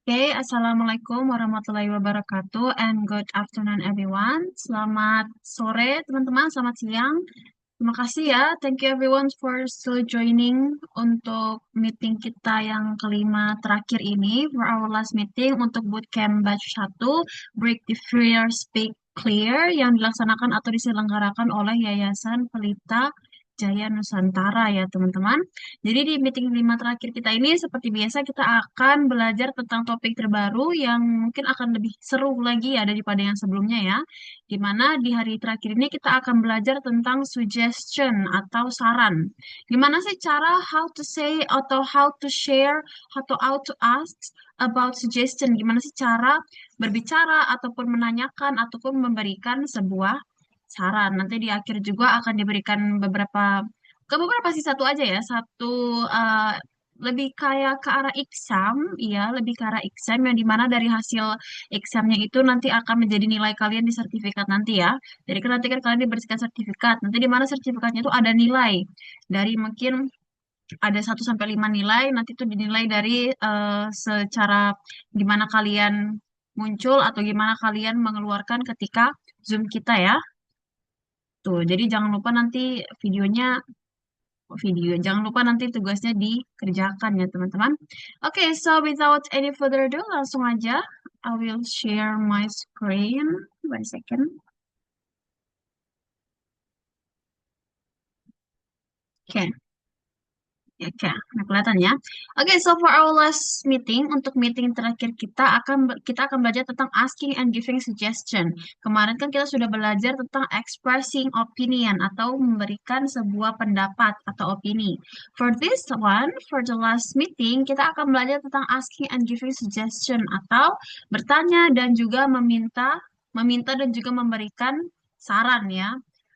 Oke, Assalamualaikum warahmatullahi wabarakatuh and good afternoon everyone. Selamat sore teman-teman, selamat siang. Terima kasih ya, thank you everyone for still joining untuk meeting kita yang kelima terakhir ini for our last meeting untuk bootcamp batch 1 Break the Fear Speak Clear yang dilaksanakan atau diselenggarakan oleh Yayasan Pelita Jaya Nusantara ya teman-teman. Jadi di meeting 5 terakhir kita ini seperti biasa kita akan belajar tentang topik terbaru yang mungkin akan lebih seru lagi ya daripada yang sebelumnya ya. Di mana di hari terakhir ini kita akan belajar tentang suggestion atau saran. Gimana sih cara how to say atau how to share atau how to ask about suggestion? Gimana sih cara berbicara ataupun menanyakan ataupun memberikan sebuah saran. Nanti di akhir juga akan diberikan beberapa sih satu aja ya, satu eh, lebih kayak ke arah exam, ya, lebih ke arah exam yang dimana dari hasil examnya itu nanti akan menjadi nilai kalian di sertifikat nanti ya. Jadi kan nanti kan kalian diberikan sertifikat, nanti di mana sertifikatnya itu ada nilai dari mungkin ada 1 sampai 5 nilai, nanti itu dinilai dari secara gimana kalian muncul atau gimana kalian mengeluarkan ketika Zoom kita ya. Tuh, jadi jangan lupa nanti videonya video. Jangan lupa nanti tugasnya dikerjakan ya, teman-teman. Oke, so without any further ado, langsung aja. I will share my screen. One second. Oke. Ya, oke, nah, kelihatan ya. Oke, so for our last meeting, untuk meeting terakhir kita akan belajar tentang asking and giving suggestion. Kemarin kan kita sudah belajar tentang expressing opinion atau memberikan sebuah pendapat atau opini. For this one, for the last meeting, kita akan belajar tentang asking and giving suggestion atau bertanya dan juga meminta dan juga memberikan saran ya.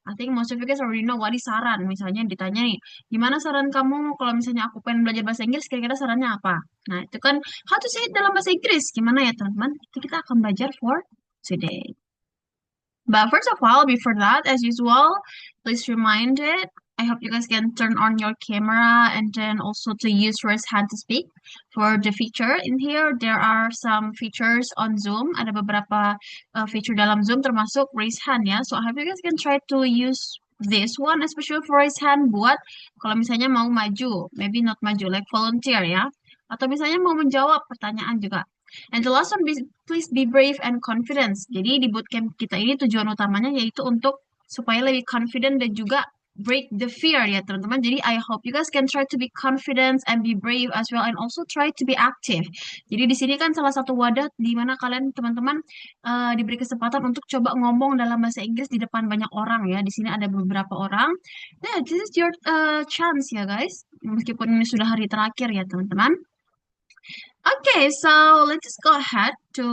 I think most of you guys already know what is saran. Misalnya ditanya nih, gimana saran kamu kalau misalnya aku pengen belajar bahasa Inggris, kira-kira sarannya apa? Nah, itu kan how to say it dalam bahasa Inggris. Gimana ya, teman-teman? Itu kita akan belajar for today. But first of all, before that, as usual, please remind it. I hope you guys can turn on your camera and then also to use raise hand to speak. For the feature in here, there are some features on Zoom. Ada beberapa feature dalam Zoom termasuk raise hand ya. So I hope you guys can try to use this one, especially for raise hand buat kalau misalnya mau maju, maybe not maju, like volunteer ya. Atau misalnya mau menjawab pertanyaan juga. And the last one, please be brave and confident. Jadi di bootcamp kita ini tujuan utamanya yaitu untuk supaya lebih confident dan juga break the fear ya teman-teman. Jadi I hope you guys can try to be confident and be brave as well and also try to be active. Jadi di sini kan salah satu wadah di mana kalian teman-teman diberi kesempatan untuk coba ngomong dalam bahasa Inggris di depan banyak orang ya. Di sini ada beberapa orang. Nah, this is your chance ya guys. Meskipun ini sudah hari terakhir ya teman-teman. Okay, so let's just go ahead to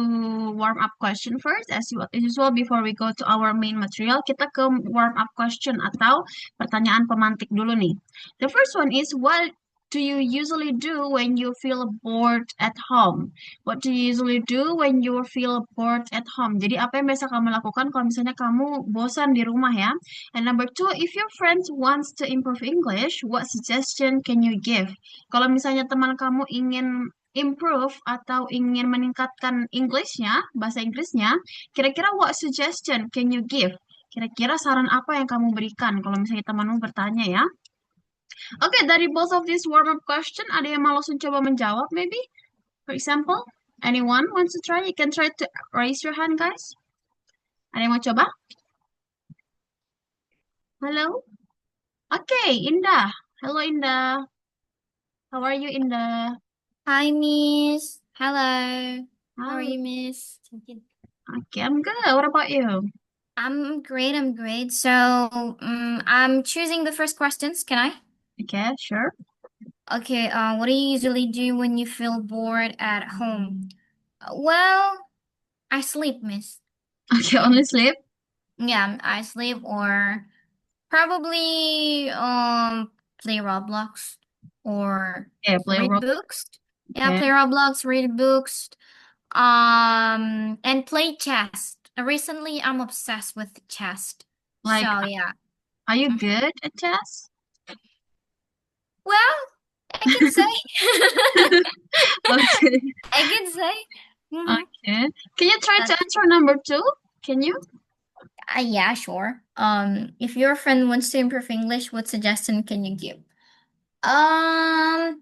warm up question first. As usual, before we go to our main material, kita ke warm up question atau pertanyaan pemantik dulu nih. The first one is, what do you usually do when you feel bored at home? What do you usually do when you feel bored at home? Jadi apa yang biasa kamu lakukan kalau misalnya kamu bosan di rumah ya? And number two, if your friend wants to improve English, what suggestion can you give? Kalau misalnya teman kamu ingin improve atau ingin meningkatkan Englishnya, bahasa Inggrisnya, kira-kira what suggestion can you give? Kira-kira saran apa yang kamu berikan kalau misalnya temanmu bertanya ya? Oke, dari both of these warm-up question, ada yang mau langsung coba menjawab maybe? For example, anyone wants to try? You can try to raise your hand, guys. Ada yang mau coba? Halo? Oke, Indah. Hello, Indah. How are you, Indah? Hi, Miss. Hello. How are Halo. you, Miss? Okay, I'm good. What about you? I'm great. I'm great. So, I'm choosing the first questions. Can I? Okay, sure. Okay. What do you usually do when you feel bored at home? Well, I sleep, Miss. Okay, only sleep. Yeah, I sleep or probably play Roblox or Yeah, play read role. books. Yeah, Okay. play Roblox, read books, and play chess. Recently, I'm obsessed with chess. Like, So yeah. are you Mhm. good at chess? Well, I can say. Okay. I can say. Can you try to But answer number two? Can you? yeah, sure. If your friend wants to improve English, what suggestion can you give? Um,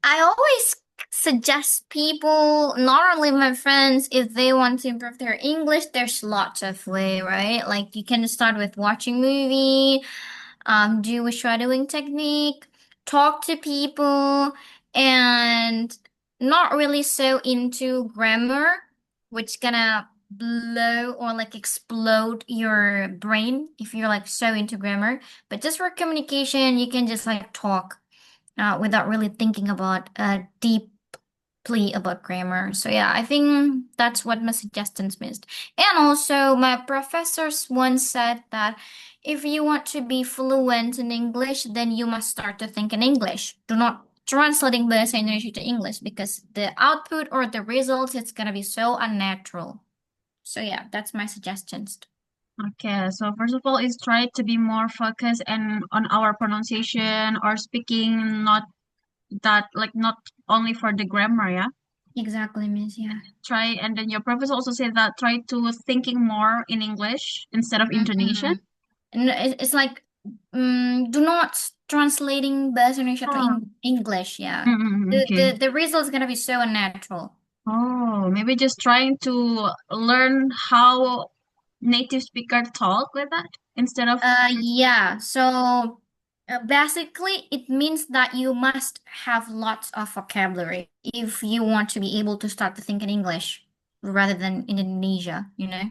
I always suggest people, not only my friends, if they want to improve their English, there's lots of way, right? Like you can start with watching movie, do a shadowing technique, talk to people, and not really so into grammar, which gonna blow or like explode your brain if you're like so into grammar. But just for communication, you can just like talk without really thinking about deeply about grammar. So yeah, I think that's what my suggestions missed. And also, my professors once said that if you want to be fluent in English, then you must start to think in English. Do not translating bahasa Indonesia to English because the output or the results it's gonna be so unnatural. So yeah, that's my suggestions. Okay, so first of all, is try to be more focused and on our pronunciation or speaking, not that like not only for the grammar, yeah. Exactly, Miss. Yeah. Try, and then your professor also said that try to thinking more in English instead of Indonesian. Mhm. And it's like, do not translating bahasa Indonesia to Oh, English. Yeah, mm-mm, the okay. the the result is gonna be so unnatural. Oh, maybe just trying to learn how native speaker talk like that instead of. Yeah. So basically, it means that you must have lots of vocabulary if you want to be able to start to think in English rather than in Indonesia. You know.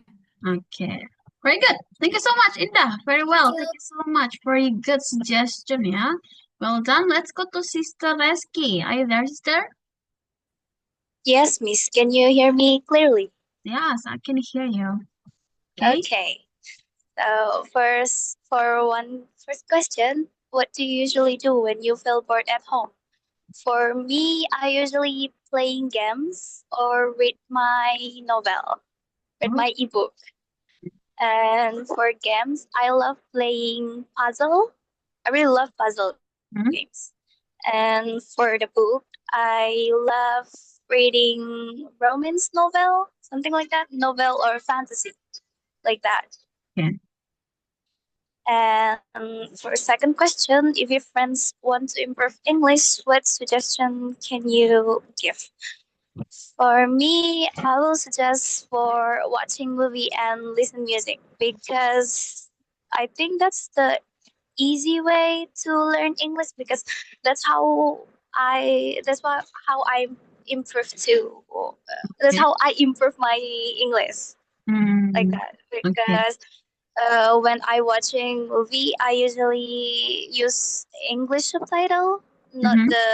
Okay. Very good. Thank you so much, Indah. Very Thank well. Thank you. you so much. Very good suggestion, yeah. Well done. Let's go to Sister Reski. Are you there, sister? Yes, Miss. Can you hear me clearly? Yes, I can hear you. Okay. Okay. So first question, what do you usually do when you feel bored at home? For me, I usually playing games or read Oh, my ebook. And for games, I love playing puzzle. I really love puzzle mhm, games. And for the book, I love reading romance novel, something like that, novel or fantasy like that. okay. And for second question, if your friends want to improve English, what suggestion can you give? For me, I will suggest for watching movie and listen music because I think that's the easy way to learn English because that's how I improve too. That's Okay. how I improve my English like Mm, that okay. because when I watching movie, I usually use English subtitle, not Mm-hmm. the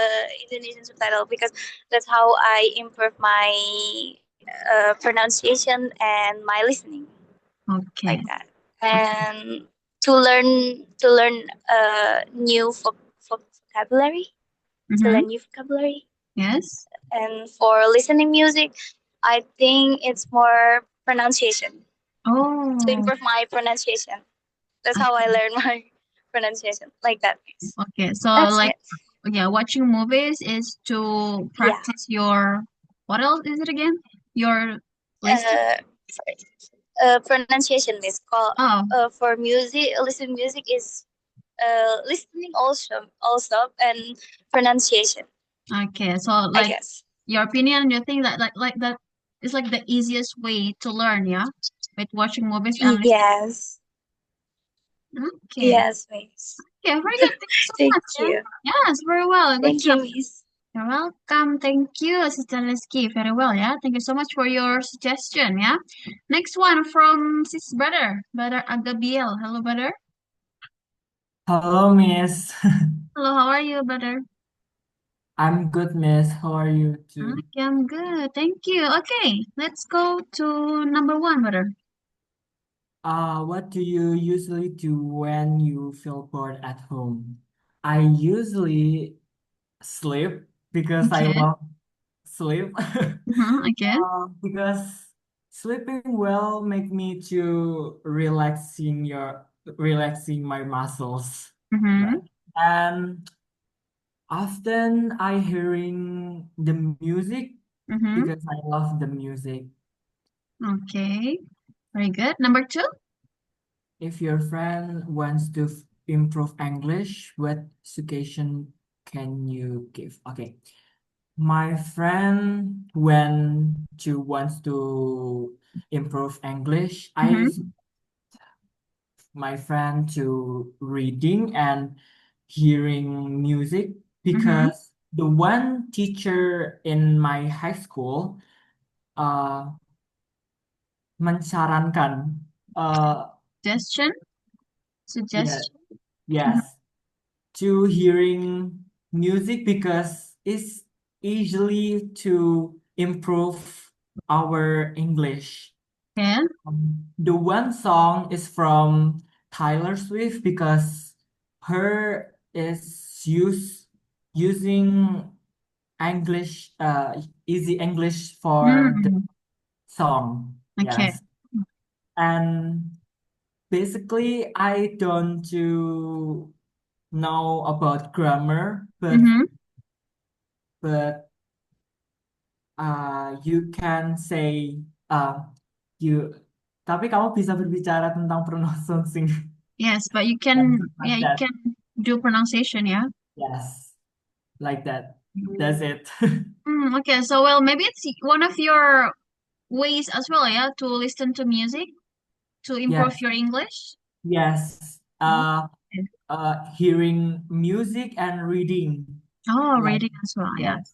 Indonesian subtitle, because that's how I improve my pronunciation and my listening, Okay. like that. Okay. And to learn new vocabulary, to Mm-hmm. learn new vocabulary, Yes. and for listening music, I think it's more pronunciation to Oh, improve my pronunciation. That's I how I see. learn my pronunciation. Like that, miss. Okay. So That's like, it. yeah, watching movies is to Yeah. practice your, what else is it again? Your listening? Uh, Pronunciation is called Oh, for music. Listening music is listening also and pronunciation. okay. So I like guess. your opinion, you think that like that is like the easiest way to learn, yeah? With watching movies and listening. Yes. Okay. Yes, miss. Okay, very good. Thank you so Thank much. Yeah. you. Yes, very well. Good Thank job. you, miss. You're welcome. Thank you, Sister Reski. Very well, yeah. Thank you so much for your suggestion, yeah. Next one from sis brother, brother Agabiel. Hello, brother. Hello, Miss. Hello, how are you, brother? I'm good, Miss. How are you too? Okay, I'm good. Thank you. Okay, let's go to number one, brother. What do you usually do when you feel bored at home? I usually sleep because I Okay. love sleep. Okay. Because sleeping well make me to relaxing my muscles, Mm-hmm. right? And often I hearing the music Mm-hmm. because I love the music. Okay, very good. Number 2. If your friend wants to improve English, what suggestion can you give? Okay. My friend when she wants to improve English, I Mm-hmm. my friend to reading and hearing music Mm-hmm. because the one teacher in my high school uh mensarankan Suggestion? yeah, Suggestion? Mhm. yes, to hearing music because it's easily to improve our English. Okay. The one song is from Taylor Swift because her is using English, easy English for the Mm. song. Okay. Yes. And basically, I don't to know about grammar, Mm-hmm. but you can say uh you tapi kamu bisa berbicara tentang pronouncing. Yes, but Yes, yeah, like you that. can do pronunciation, yeah. Yes, like that. That's it. Okay, so well, maybe it's one of your ways as well, yeah, to listen to music to improve Yes, your English. yes. Okay. Hearing music and reading. Oh, Like reading as well, yeah. yes,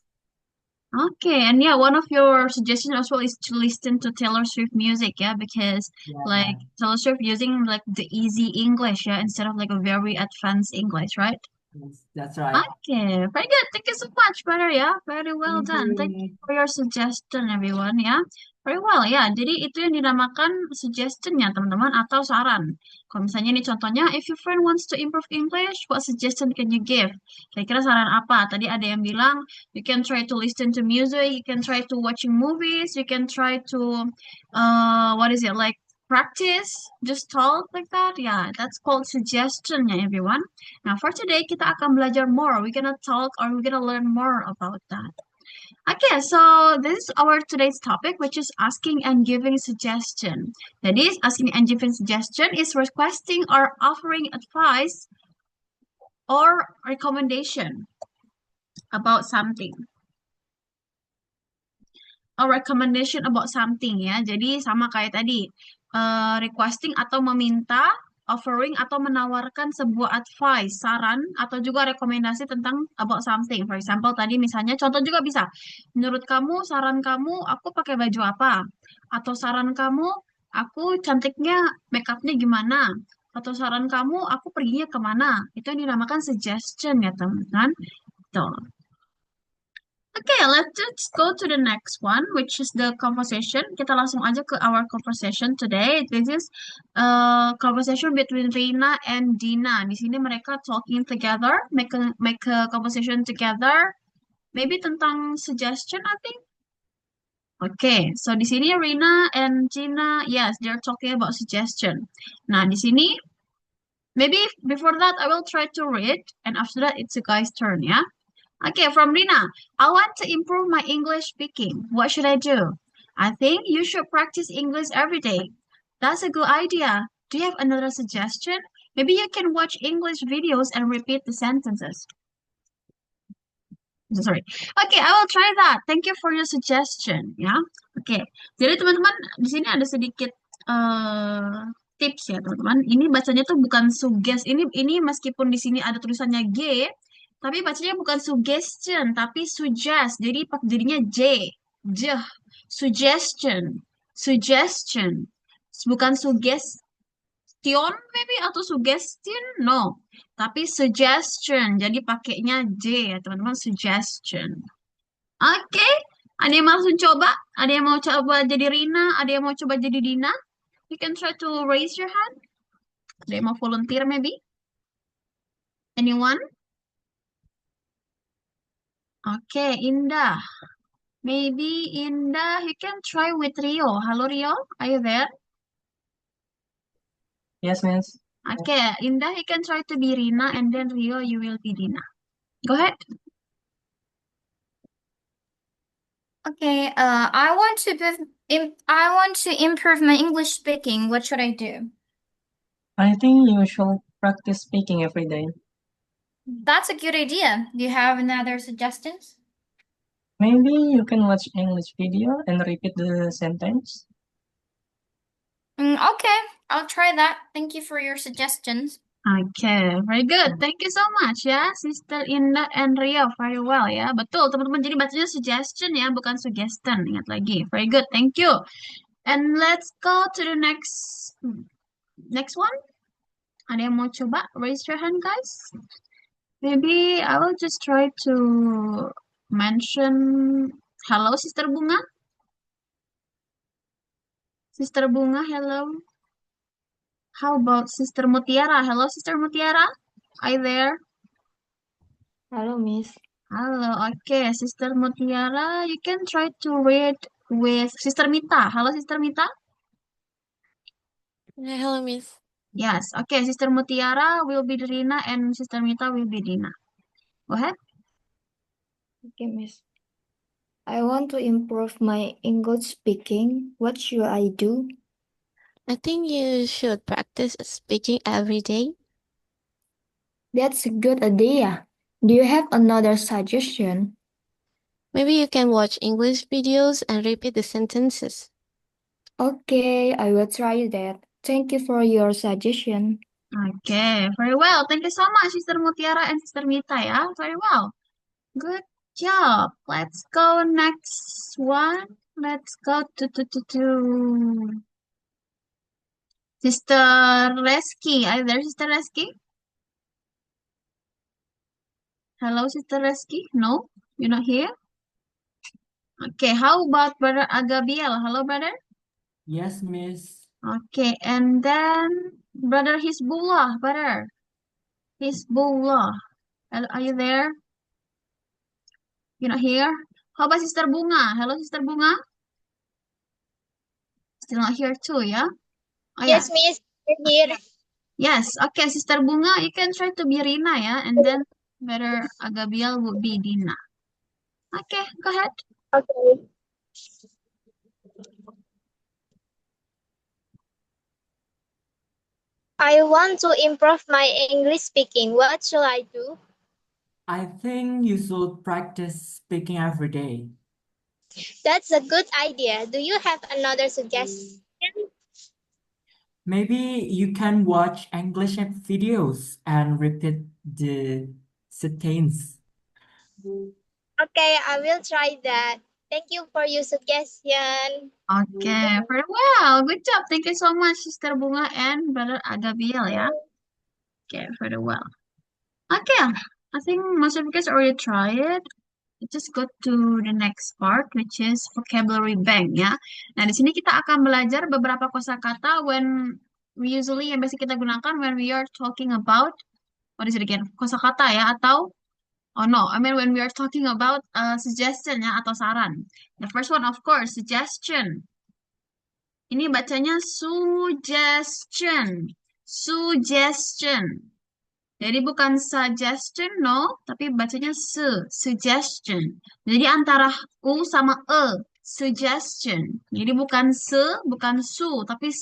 Okay, and yeah, one of your suggestions as well is to listen to Taylor Swift music, yeah, because like yeah, Taylor Swift using like the easy English, yeah, instead of like a very advanced English, right? yes, that's right. Okay, very good. Thank you so much, brother. Yeah, very well Thank done. Thank you you. for your suggestion, everyone. Ya, very well. Ya, jadi itu yang dinamakan suggestion ya, teman-teman, atau saran. Kalau misalnya nih contohnya, if your friend wants to improve English, what suggestion can you give? Kira-kira saran apa? Tadi ada yang bilang, you can try to listen to music, you can try to watching movies, you can try to, what is it, like practice, just talk like that. Yeah, that's called suggestion ya, everyone. Now, for today, kita akan belajar more. We're gonna talk or we're gonna learn more about that. Okay, so this is our today's topic, which is asking and giving suggestion. That is, asking and giving suggestion is requesting or offering advice or recommendation about something. A recommendation about something ya. Jadi sama kayak tadi, requesting atau meminta, offering atau menawarkan sebuah advice, saran atau juga rekomendasi tentang about something. For example, tadi misalnya contoh juga bisa. Menurut kamu, saran kamu aku pakai baju apa? Atau saran kamu aku cantiknya make upnya gimana? Atau saran kamu aku perginya kemana? Itu yang dinamakan suggestion ya teman-teman. Tuh. Okay, let's just go to the next one, which is the conversation. Kita langsung aja ke our conversation today. This is conversation between Reina and Dina. Di sini mereka talking together, make a conversation together. Maybe tentang suggestion, I think. Okay, so di sini Reina and Gina, yes, they're talking about suggestion. Nah, di sini, maybe before that, I will try to read, and after that, it's a guy's turn, yeah? Okay, from Rina. I want to improve my English speaking. What should I do? I think you should practice English every day. That's a good idea. Do you have another suggestion? Maybe you can watch English videos and repeat the sentences. Sorry. Okay, I will try that. Thank you for your suggestion. Ya. Oke. Jadi teman-teman di sini ada sedikit tips ya teman-teman. Ini bacanya tuh bukan suggest. Ini meskipun di sini ada tulisannya G, tapi bacanya bukan suggestion, tapi suggest. Jadi jadinya J. J. Suggestion. Suggestion. Bukan suggest maybe atau suggestion no tapi suggestion jadi pakainya J ya teman-teman suggestion oke ada yang mau langsung coba ada yang mau coba jadi Rina ada yang mau coba jadi Dina you can try to raise your hand ada yang mau volunteer maybe anyone oke Indah maybe Indah you can try with Rio halo Rio are you there Yes, miss. okay Indah you can try to be Rina and then Rio you will be Dina go ahead. Okay, I want to I want to improve my English speaking. What should I do? I think you should practice speaking every day. That's a good idea. Do you have any other suggestions? Maybe you can watch English video and repeat the sentence. Okay, I'll try that. Thank you for your suggestions. Okay, very good. Thank you so much ya, Sister Indah and Rio. Very well ya. Betul, teman-teman. Jadi bacanya suggestion ya, bukan suggestion. Ingat lagi. Very good. Thank you. And let's go to the next one. Ada yang mau coba? Raise your hand, guys. Maybe I will just try to mention hello, Sister Bunga. Sister Bunga, hello. How about Sister Mutiara? Hello, Sister Mutiara. Are you there? Halo, Miss. Hello, okay, Sister Mutiara, you can try to read with Sister Mita. Hello, Sister Mita. Hello, Miss. Yes, okay, Sister Mutiara will be Rina and Sister Mita will be Dina. Go ahead. Okay, Miss. I want to improve my English speaking. What should I do? I think you should practice speaking every day. That's a good idea. Do you have another suggestion? Maybe you can watch English videos and repeat the sentences. Okay, I will try that. Thank you for your suggestion. Okay, very well. Thank you so much, Sister Mutiara and Sister Mita ya. Very well. Good job. Let's go next one. Let's go to Sister Reski. Are you there, Sister Reski? Hello, Sister Reski? No, you're not here? Okay, how about Brother Agabiel? Hello, brother. Yes, Miss. Okay, and then Brother Hizbullah, brother. Hizbullah. Are you there? You're not here? How about Sister Bunga? Hello, Sister Bunga. Still not here too, yeah? Oh, yeah. Yes, Miss. I'm here. Yes, okay, Sister Bunga, you can try to be Rina, yeah? And then Brother Agabiel would be Dina. Okay, go ahead. Okay. I want to improve my English speaking. What should I do? I think you should practice speaking every day. That's a good idea. Do you have another suggestion? Maybe you can watch English videos and repeat the sentence. Okay, I will try that. Thank you for your suggestion. Okay, very well. Good job. Thank you so much, Sister Bunga and Brother Agabiel, yeah? Okay, very well. Okay, I think most of you guys already tried it. Let's just go to the next part, which is vocabulary bank, ya. Nah, di sini kita akan belajar beberapa kosakata yang biasa kita gunakan when we are talking about, what is it again? Kosakata ya, atau oh no, I mean when we are talking about suggestion ya atau saran. The first one, of course, suggestion. Ini bacanya suggestion. Suggestion. Jadi bukan suggestion, no, tapi bacanya suggestion. Jadi antara U sama E, suggestion. Jadi bukan bukan su, tapi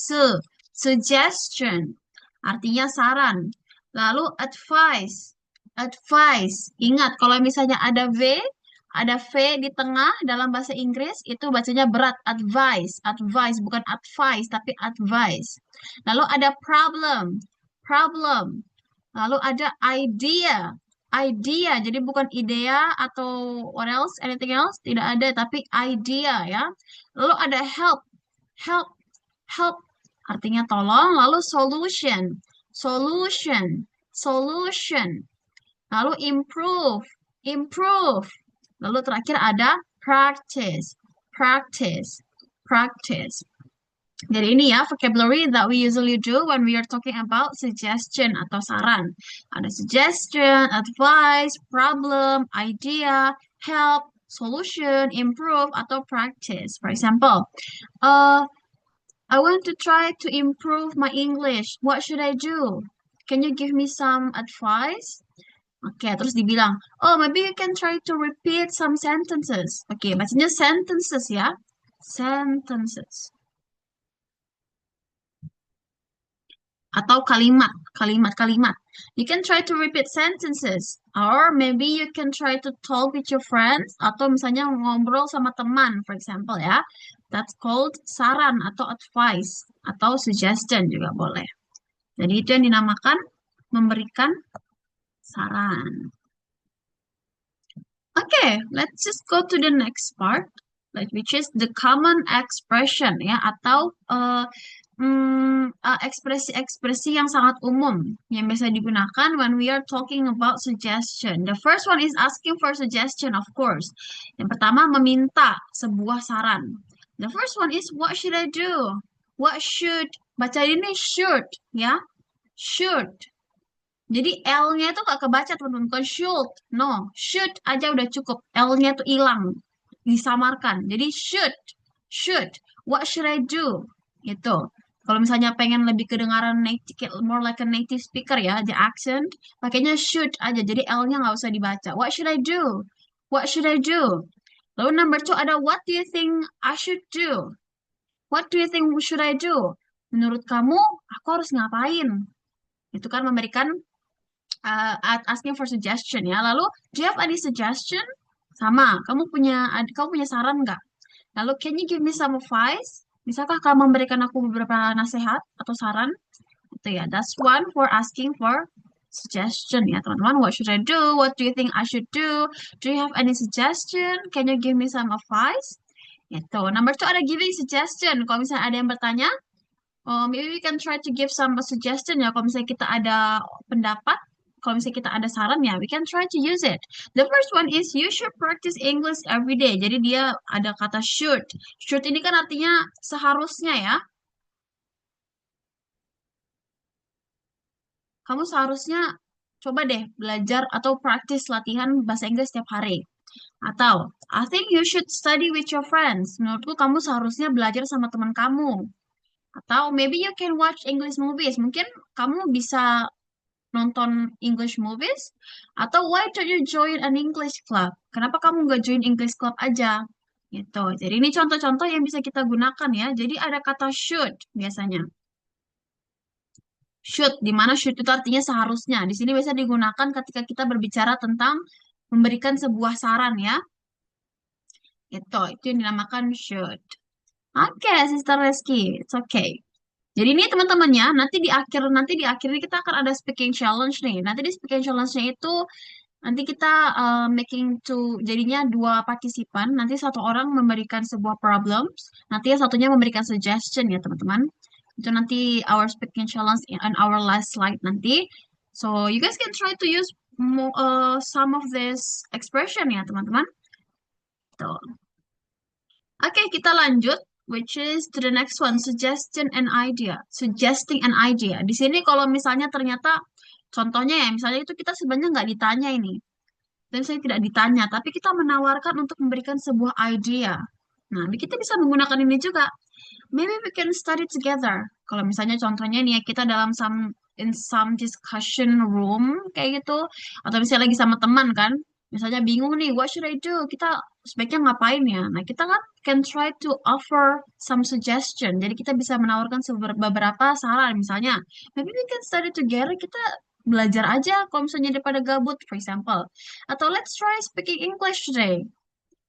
suggestion. Artinya saran. Lalu advice. Advice. Ingat, kalau misalnya ada V di tengah dalam bahasa Inggris, itu bacanya berat. Advice. Advice, bukan advice, tapi advice. Lalu ada problem. Problem. Lalu ada idea. Idea, jadi bukan idea atau what else, anything else, tidak ada, tapi idea ya. Lalu ada help. Help. Help artinya tolong. Lalu solution. Solution. Solution. Lalu improve. Improve. Lalu terakhir ada practice. Practice. Practice. Jadi ini ya vocabulary that we usually do when we are talking about suggestion atau saran. Ada suggestion, advice, problem, idea, help, solution, improve, atau practice. For example, I want to try to improve my English. What should I do? Can you give me some advice? Oke, terus dibilang, oh maybe you can try to repeat some sentences. Oke, bacanya sentences ya. sentences. Atau kalimat. You can try to repeat sentences, or maybe you can try to talk with your friends, atau misalnya ngobrol sama teman, for example ya. That's called saran atau advice, atau suggestion juga boleh. Jadi itu yang dinamakan memberikan saran. Okay, let's just go to the next part, which is the common expression ya, atau ekspresi-ekspresi yang sangat umum yang biasa digunakan when we are talking about suggestion. The first one is asking for suggestion, of course. Yang pertama, meminta sebuah saran. The first one is, what should I do? What should, baca ini should, ya. Should. Jadi L-nya itu gak kebaca, teman-teman. Bukan should. No, should aja udah cukup. L-nya itu hilang. Disamarkan. Jadi should. Should. What should I do? Gitu. Kalau misalnya pengen lebih kedengaran native, more like a native speaker ya, the accent, pakainya should aja. Jadi L-nya nggak usah dibaca. What should I do? What should I do? Lalu number 2 ada what do you think I should do? What do you think should I do? Menurut kamu, aku harus ngapain? Itu kan memberikan asking for suggestion ya. Lalu, do you have any suggestion? Sama, kamu punya saran nggak? Lalu, can you give me some advice? Bisakah kamu memberikan aku beberapa nasihat atau saran? Itu ya, that's one for asking for suggestion ya teman-teman. What should I do? What do you think I should do? Do you have any suggestion? Can you give me some advice? Itu. Number 2 ada giving suggestion. Kalau misalnya ada yang bertanya, maybe we can try to give some suggestion ya. Kalau misalnya kita ada pendapat, kalau misalnya kita ada saran ya, we can try to use it. The first one is you should practice English every day. Jadi dia ada kata should. Should ini kan artinya seharusnya ya. Kamu seharusnya coba deh belajar atau practice latihan bahasa Inggris setiap hari. Atau, I think you should study with your friends. Menurutku kamu seharusnya belajar sama teman kamu. Atau, maybe you can watch English movies. Mungkin kamu bisa nonton English movies, atau why don't you join an English club? Kenapa kamu nggak join English club aja? Gitu. Jadi ini contoh-contoh yang bisa kita gunakan ya. Jadi ada kata should biasanya. Should, di mana should itu artinya seharusnya. Di sini biasa digunakan ketika kita berbicara tentang memberikan sebuah saran ya. Itu yang dinamakan should. Oke, Sister Reski, it's okay. Jadi ini teman-temannya, nanti di akhir ini kita akan ada speaking challenge nih. Nanti di speaking challenge-nya itu nanti kita jadinya 2 partisipan. Nanti satu orang memberikan sebuah problem, nanti yang satunya memberikan suggestion ya teman-teman. Itu nanti our speaking challenge on our last slide nanti. So you guys can try to use some of this expression ya teman-teman. Tuh. Oke, kita lanjut. Which is to the next one, suggesting an idea. Di sini kalau misalnya ternyata, contohnya ya, misalnya itu kita sebenarnya nggak ditanya ini. Dan saya tidak ditanya, tapi kita menawarkan untuk memberikan sebuah idea. Nah, kita bisa menggunakan ini juga. Maybe we can study together. Kalau misalnya contohnya nih, kita dalam in some discussion room, kayak gitu. Atau misalnya lagi sama teman kan. Misalnya bingung nih, what should I do? Kita sebaiknya ngapain ya? Nah, kita kan can try to offer some suggestion. Jadi kita bisa menawarkan beberapa saran. Misalnya, maybe we can study together. Kita belajar aja kalau misalnya daripada gabut, for example. Atau let's try speaking English today.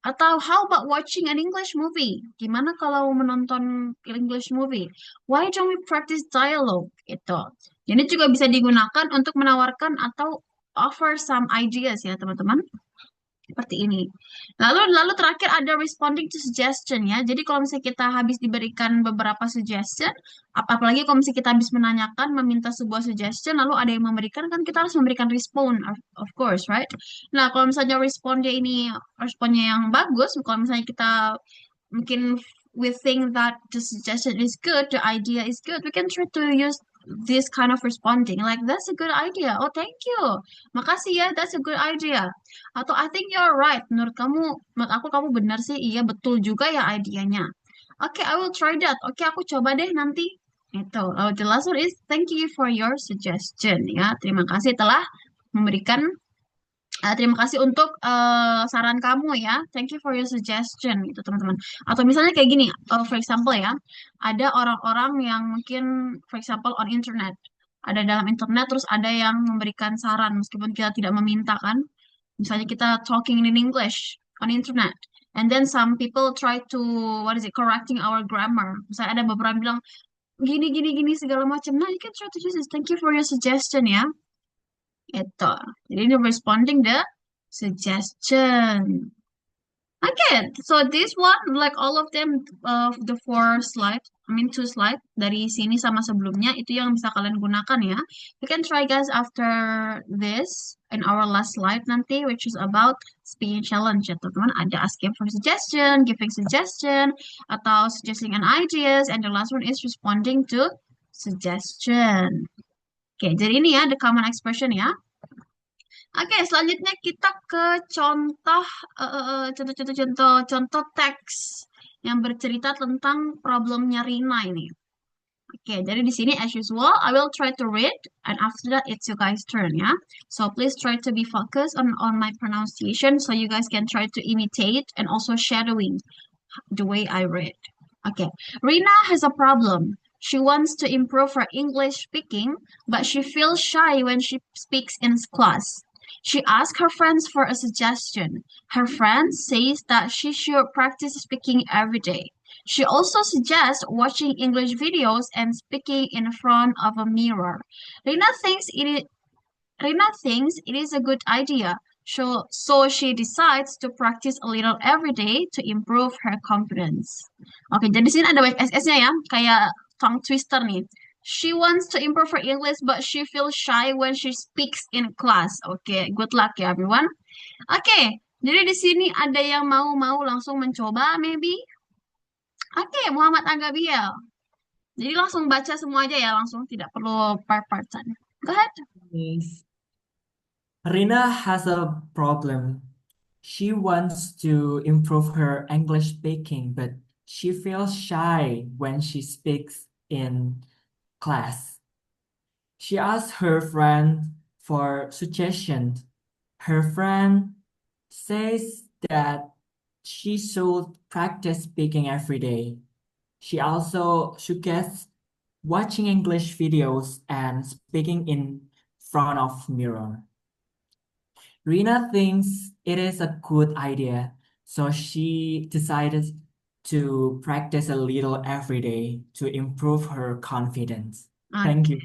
Atau how about watching an English movie? Gimana kalau menonton English movie? Why don't we practice dialogue? Itu. Ini juga bisa digunakan untuk menawarkan atau offer some ideas ya teman-teman. Seperti ini. Lalu terakhir ada responding to suggestion ya. Jadi kalau misalnya kita habis diberikan beberapa suggestion, apalagi kalau misalnya kita habis menanyakan, meminta sebuah suggestion, lalu ada yang memberikan, kan kita harus memberikan respon, of course, right? Nah, kalau misalnya responnya yang bagus, kalau misalnya kita mungkin we think that the suggestion is good, the idea is good, we can try to use this kind of responding, like that's a good idea, oh thank you, makasih ya, that's a good idea, atau I think you're right, menurut aku kamu benar sih, iya betul juga ya idenya. Okay, I will try that. Okay, aku coba deh nanti. Itu. The last one is thank you for your suggestion ya. Terima kasih telah memberikan Terima kasih untuk saran kamu ya. Thank you for your suggestion gitu teman-teman. Atau misalnya kayak gini, for example ya, ada orang-orang yang mungkin, for example on internet, ada dalam internet terus ada yang memberikan saran meskipun kita tidak meminta kan. Misalnya kita talking in English on internet, and then some people try to what is it correcting our grammar. Misalnya ada beberapa yang bilang gini gini gini segala macam. Nah, you can try to use this. Thank you for your suggestion ya. Itu. Jadi ini responding the suggestion. Okay, so this one, like all of them, the four slide, two slide dari sini sama sebelumnya itu yang bisa kalian gunakan ya. You can try guys after this in our last slide nanti, which is about speaking challenge ya teman-teman. Ada asking for suggestion, giving suggestion, atau suggesting an ideas, and the last one is responding to suggestion. Oke, jadi ini ya the common expression ya. Oke, selanjutnya kita ke contoh teks yang bercerita tentang problemnya Rina ini. Oke, jadi di sini as usual, I will try to read and after that it's you guys' turn ya. So please try to be focused on my pronunciation so you guys can try to imitate and also shadowing the way I read. Okay, Rina has a problem. She wants to improve her English speaking, but she feels shy when she speaks in class. She asks her friends for a suggestion. Her friend says that she should practice speaking every day. She also suggests watching English videos and speaking in front of a mirror. Rina thinks it is a good idea, so she decides to practice a little every day to improve her confidence. Oke, jadi sini ada banyak SS-nya ya, kayak tongue twister nih. She wants to improve her English, but she feels shy when she speaks in class. Oke, good luck ya everyone. Oke, jadi di sini ada yang mau langsung mencoba, maybe. Oke, Muhammad Agabiel. Jadi langsung baca semua aja ya, langsung tidak perlu part-partan. Go ahead. Yes. Rina has a problem. She wants to improve her English speaking, but she feels shy when she speaks in class. She asks her friend for suggestions. Her friend says that she should practice speaking every day. She also suggests watching English videos and speaking in front of mirror. Rina thinks it is a good idea, so she decided to practice a little every day to improve her confidence. Thank you.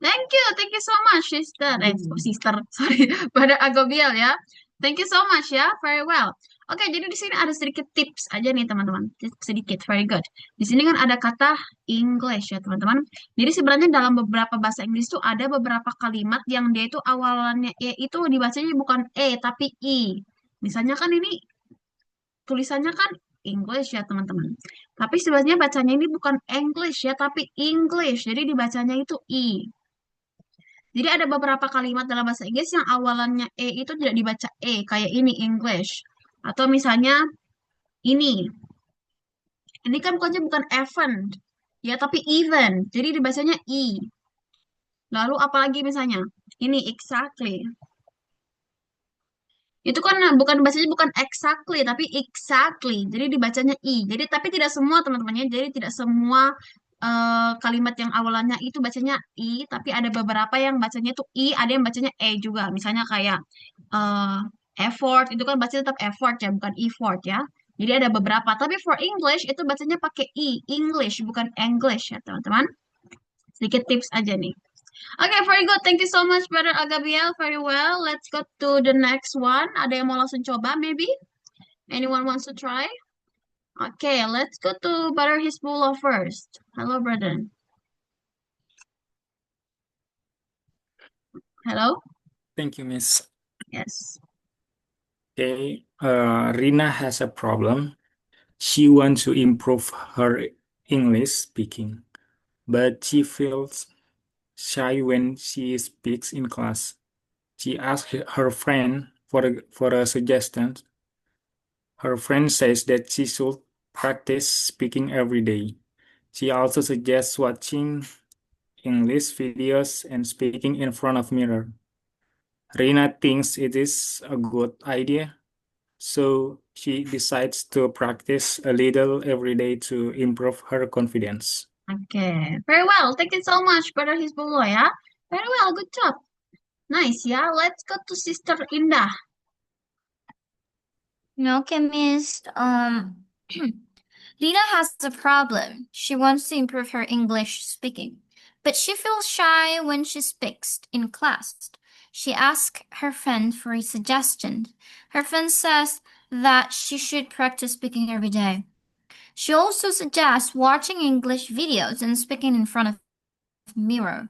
Thank you so much, sister. Sister, sorry, pada Agobiel ya. Thank you so much ya, very well. Oke, jadi di sini ada sedikit tips aja nih teman-teman, sedikit, very good. Di sini kan ada kata English ya teman-teman. Jadi sebenarnya dalam beberapa bahasa Inggris tuh ada beberapa kalimat yang dia itu awalannya E itu dibacanya bukan E tapi I. Misalnya kan ini tulisannya kan English ya teman-teman. Tapi sebenarnya bacanya ini bukan English ya tapi English. Jadi dibacanya itu I. Jadi ada beberapa kalimat dalam bahasa Inggris yang awalannya E itu tidak dibaca E, kayak ini English. Atau misalnya ini. Ini kan bukan even, ya tapi even. Jadi dibacanya I. Lalu apalagi misalnya? Ini exactly. Itu kan bacanya bukan exactly, tapi exactly. Jadi dibacanya I. Jadi tapi tidak semua teman-temannya. Jadi tidak semua kalimat yang awalannya itu bacanya I, tapi ada beberapa yang bacanya itu I, ada yang bacanya E juga. Misalnya kayak effort, itu kan bacanya tetap effort ya, bukan effort ya. Jadi ada beberapa. Tapi for English itu bacanya pakai I, English, bukan English ya teman-teman. Sedikit tips aja nih. Okay, very good. Thank you so much, Brother Agabiel. Very well. Let's go to the next one. Ada yang mau langsung coba, maybe? Anyone wants to try? Okay, let's go to Brother Hisbullah first. Hello, brother. Hello? Thank you, Miss. Yes. Okay, Rina has a problem. She wants to improve her English speaking, but she feels shy when she speaks in class. She asks her friend for a suggestion. Her friend says that she should practice speaking every day. She also suggests watching English videos and speaking in front of mirror. Rina thinks it is a good idea, so she decides to practice a little every day to improve her confidence. Okay, very well. Thank you so much, Brother Hizbullah, ya. Very well, good job. Nice, ya. Let's go to Sister Indah. Okay, Miss. Lina has a problem. She wants to improve her English speaking, but she feels shy when she speaks in class. She asks her friend for a suggestion. Her friend says that she should practice speaking every day. She also suggests watching English videos and speaking in front of a mirror.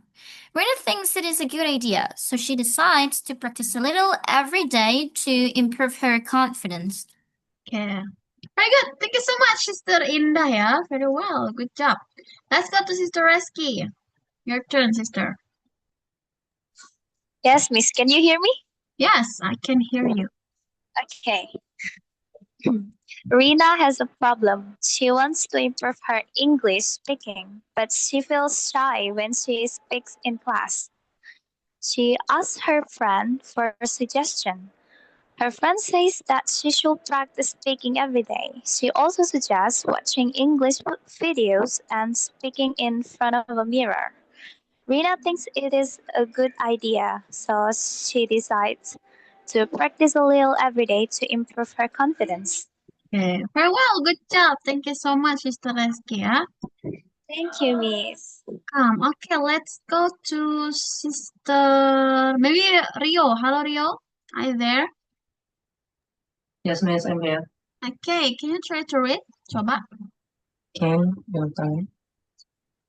Rena thinks it is a good idea, so she decides to practice a little every day to improve her confidence. Okay. Very good. Thank you so much, Sister Indah, ya. Very well. Good job. Let's go to Sister Reski. Your turn, sister. Yes, Miss. Can you hear me? Yes, I can hear you. Okay. Rina has a problem. She wants to improve her English speaking, but she feels shy when she speaks in class. She asks her friend for a suggestion. Her friend says that she should practice speaking every day. She also suggests watching English videos and speaking in front of a mirror. Rina thinks it is a good idea, so she decides to practice a little every day to improve her confidence. Okay. Very well. Good job. Thank you so much, Sister Reski, ya. Thank you, Miss. Okay, let's go to Sister, maybe Rio. Hello, Rio. Are you there? Yes, Miss, I'm here. Okay, can you try to read? Coba. Can you try?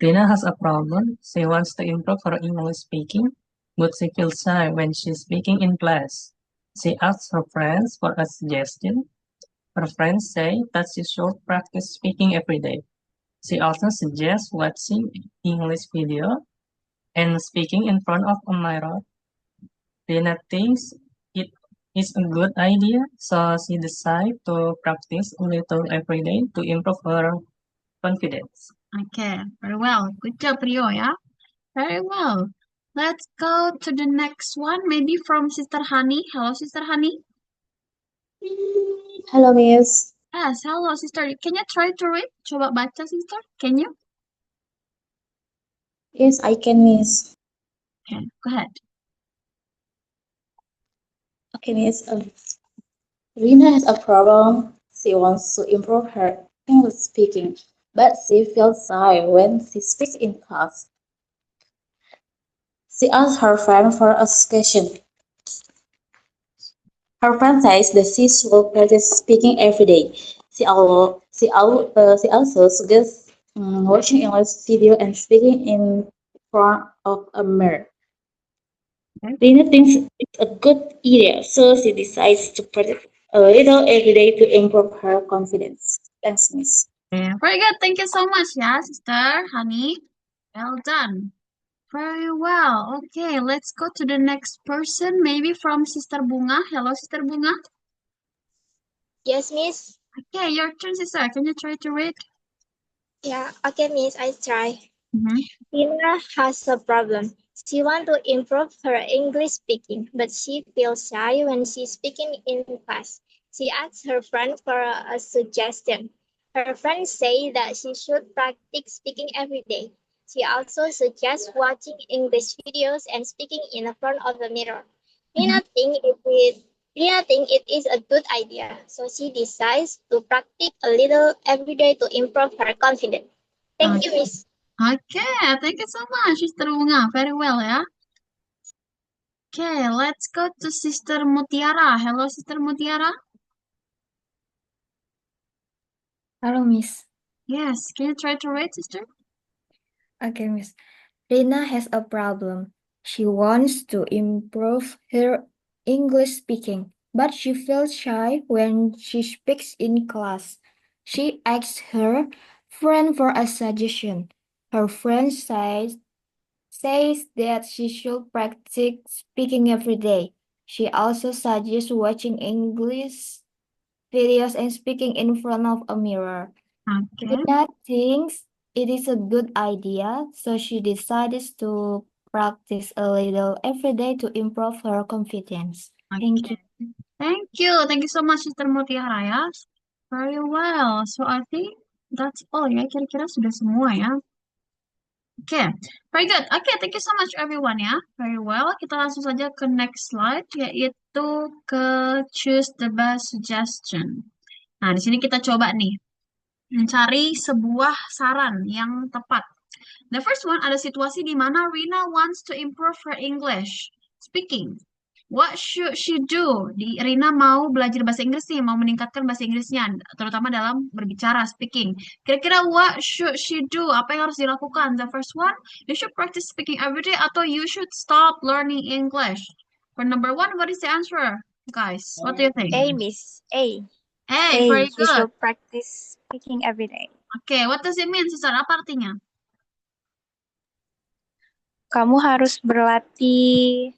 Rina has a problem. She wants to improve her English speaking, but she feels shy when she's speaking in class. She asks her friends for a suggestion. Her friends say that she should practice speaking every day. She also suggests watching English video and speaking in front of a mirror. Rina thinks it is a good idea, so she decides to practice a little every day to improve her confidence. Okay, very well. Good job, Rio, ya. Very well. Let's go to the next one, maybe from Sister Honey. Hello, Sister Honey. Hello, Miss. Yes, hello, Sister. Can you try to read? Coba baca, Sister. Can you? Yes, I can, Miss. Okay, go ahead. Okay, Miss. Rina has a problem. She wants to improve her English speaking, but she feels shy when she speaks in class. She asks her friend for a suggestion. Her friend says that she should practice speaking every day. She also suggests watching English video and speaking in front of a mirror. Rina thinks it's a good idea, so she decides to practice a little every day to improve her confidence. Thanks, Miss. Okay, very good. Thank you so much, yeah, Sister Honey. Well done. Very well. Okay, let's go to the next person, maybe from Sister Bunga. Hello, Sister Bunga. Yes, Miss. Okay, your turn, Sister. Can you try to read? Yeah, okay, Miss, I try. Mm-hmm. Tina has a problem. She wants to improve her English speaking, but she feels shy when she's speaking in class. She asks her friend for a suggestion. Her friends say that she should practice speaking every day. She also suggests watching English videos and speaking in front of the mirror. Rina thinks it is a good idea, so she decides to practice a little every day to improve her confidence. Thank you, Miss. Okay, thank you so much, Sister Bunga. Very well, yeah. Okay, let's go to Sister Mutiara. Hello, Sister Mutiara. Hello, Miss. Yes, can you try to read, Sister? Okay, Miss. Rina has a problem. She wants to improve her English speaking, but she feels shy when she speaks in class. She asks her friend for a suggestion. Her friend says that she should practice speaking every day. She also suggests watching English videos and speaking in front of a mirror. Okay. Rina thinks it is a good idea, so she decides to practice a little every day to improve her confidence. Thank you. Thank you. Thank you so much, Sister Mutiara ya. Very well. So I think that's all ya. Kira-kira sudah semua ya. Oke, very good. Oke, thank you so much everyone ya. Very well. Kita langsung saja ke next slide, yaitu ke choose the best suggestion. Nah, di sini kita coba nih mencari sebuah saran yang tepat. The first one, ada situasi di mana Rina wants to improve her English speaking. What should she do? Rina mau belajar bahasa Inggris nih, mau meningkatkan bahasa Inggrisnya, terutama dalam berbicara, speaking. Kira-kira what should she do? Apa yang harus dilakukan? The first one, you should practice speaking every day atau you should stop learning English. For number one, what is the answer, guys? What do you think? A, Miss. A. Hey, A, very you good. should practice speaking every day. Okay, what does it mean, sister? Apa artinya? Kamu harus berlatih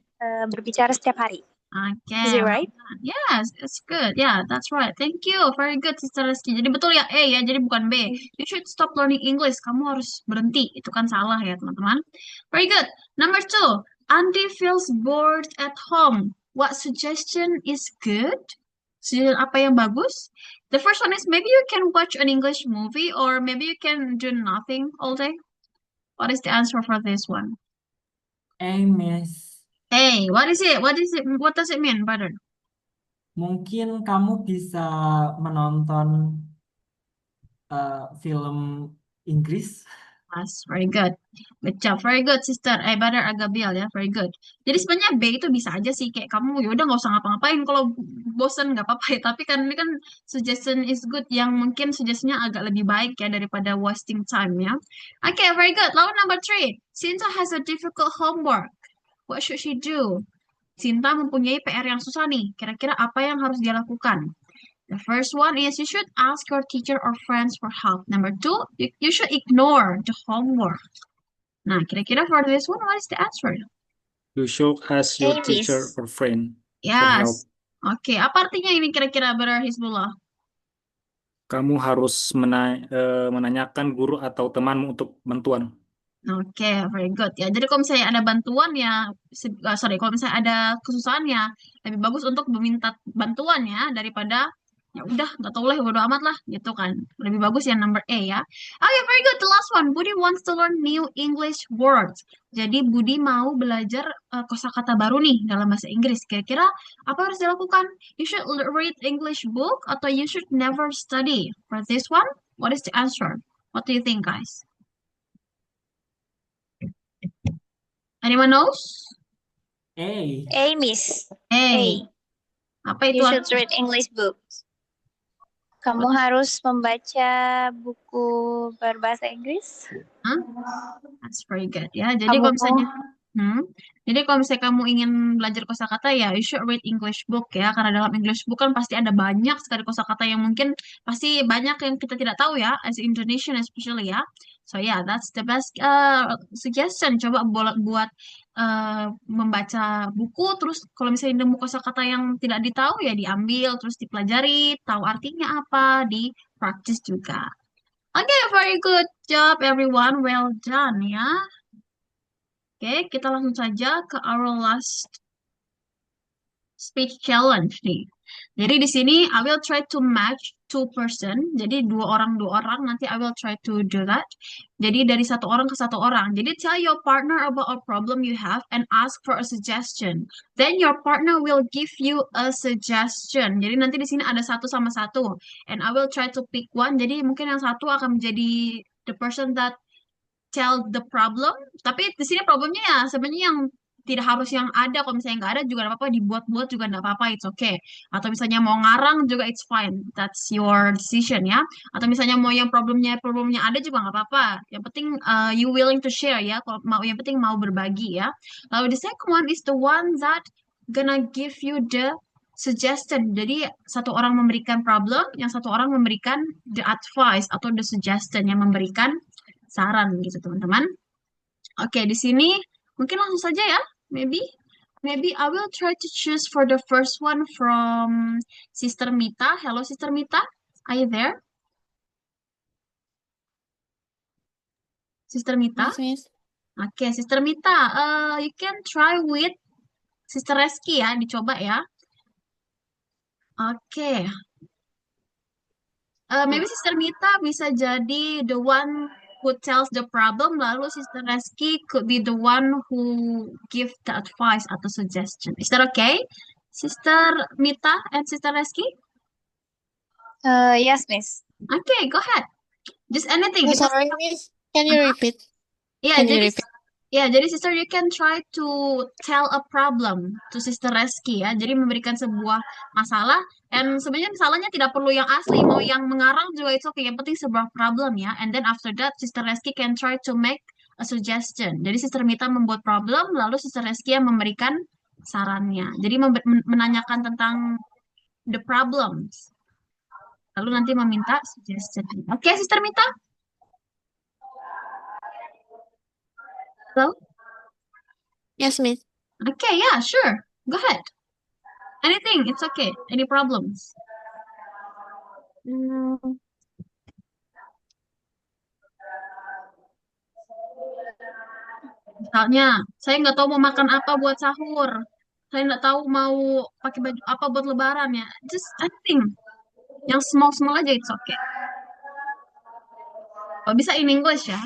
berbicara setiap hari. Okay. Is it right? Yes, it's good. Yeah, that's right. Thank you. Very good, Sister Rizky. Jadi betul ya A ya, jadi bukan B. You should stop learning English. Kamu harus berhenti. Itu kan salah ya, teman-teman. Very good. Number two, Andy feels bored at home. What suggestion is good? Suggestion apa yang bagus? The first one is maybe you can watch an English movie or maybe you can do nothing all day. What is the answer for this one? A, Miss. Hey, what is it? What does it mean, brother? Mungkin kamu bisa menonton film Inggris. Yes, very good. Good job. Very good, sister. Brother Agabiel ya, very good. Jadi sebenarnya B itu bisa aja sih, kayak kamu ya udah nggak usah ngapa-ngapain kalau bosen nggak apa-apa ya. Tapi kan ini kan suggestion is good yang mungkin suggestionnya agak lebih baik ya daripada wasting time ya. Okay, very good. Lalu number three, Sinta has a difficult homework. What should she do? Sinta mempunyai PR yang susah nih. Kira-kira apa yang harus dia lakukan? The first one is you should ask your teacher or friends for help. Number two, you should ignore the homework. Nah, kira-kira for this one, what is the answer? You should ask your A, teacher Miss. or friend for help. Yes. Oke, apa artinya ini kira-kira, Brother Hizbullah? Kamu harus menanyakan guru atau temanmu untuk bantuan. Oke, very good ya. Jadi kalau misalnya ada bantuan ya, kalau misalnya ada kesusahan ya, lebih bagus untuk meminta bantuan ya daripada ya udah nggak tahu lah, bodo amat lah gitu kan. Lebih bagus yang number A ya. Okay, very good. The last one, Budi wants to learn new English words. Jadi Budi mau belajar kosakata baru nih dalam bahasa Inggris. Kira-kira apa harus dilakukan? You should read English book atau you should never study. For this one, what is the answer? What do you think, guys? Anyone knows? A. A, Miss. A. Apa itu? You should read English books. Kamu harus membaca buku berbahasa Inggris. Huh? That's very good ya. Jadi kalau misalnya jadi kalau misalnya kamu ingin belajar kosakata ya you should read English book ya, karena dalam English book kan pasti ada banyak sekali kosakata yang mungkin pasti banyak yang kita tidak tahu ya, as Indonesian especially ya. So yeah, that's the best suggestion. Coba buat membaca buku, terus kalau misalnya nemu kosakata yang tidak ditahu ya diambil, terus dipelajari, tahu artinya apa, di practice juga. Okay, very good job everyone. Well done ya. Oke, kita langsung saja ke our last speech challenge nih. Jadi di sini I will try to match two person. Jadi dua orang nanti I will try to do that. Jadi dari satu orang ke satu orang. Jadi tell your partner about a problem you have and ask for a suggestion. Then your partner will give you a suggestion. Jadi nanti di sini ada satu sama satu. And I will try to pick one. Jadi mungkin yang satu akan menjadi the person that tell the problem, tapi di sini problemnya ya sebenarnya yang tidak harus yang ada. Kalau misalnya nggak ada juga nggak apa-apa, dibuat-buat juga nggak apa-apa, it's okay. Atau misalnya mau ngarang juga it's fine, that's your decision ya. Atau misalnya mau yang problemnya ada juga nggak apa-apa. Yang penting you willing to share ya. Kalau mau, yang penting mau berbagi ya. Lalu the second one is the one that gonna give you the suggestion. Jadi satu orang memberikan problem, yang satu orang memberikan the advice atau the suggestion, yang memberikan saran gitu teman-teman. Oke, di sini mungkin langsung saja ya. Maybe I will try to choose for the first one from Sister Mita. Hello Sister Mita, are you there? Sister Mita? Yes, Miss. Oke, Sister Mita, you can try with Sister Reski ya, dicoba ya. Oke, maybe Sister Mita bisa jadi the one who tells the problem, lalu Sister Reski could be the one who give the advice atau suggestion. Is that okay? Sister Mita and Sister Reski? Yes, Miss. Okay, go ahead. Just anything. Oh, It doesn't sorry, have- Miss. Can you repeat? Yeah, Can you jadi repeat? jadi Sister you can try to tell a problem to Sister Reski ya. Jadi memberikan sebuah masalah, and sebenarnya masalahnya tidak perlu yang asli, mau yang mengarang juga itu oke. Yang penting sebuah problem ya. And then after that Sister Reski can try to make a suggestion. Jadi Sister Mita membuat problem, lalu Sister Reski yang memberikan sarannya. Jadi menanyakan tentang the problems. Lalu nanti meminta suggestion. Oke, Sister Mita? Hello? Yes, Miss. Okay, yeah, sure. Go ahead. Anything, it's okay. Any problems? Misalnya, saya nggak tahu mau makan apa buat sahur. Saya nggak tahu mau pakai baju apa buat lebaran ya. Just anything. Yang small-small aja, it's okay. Oh, bisa in English ya?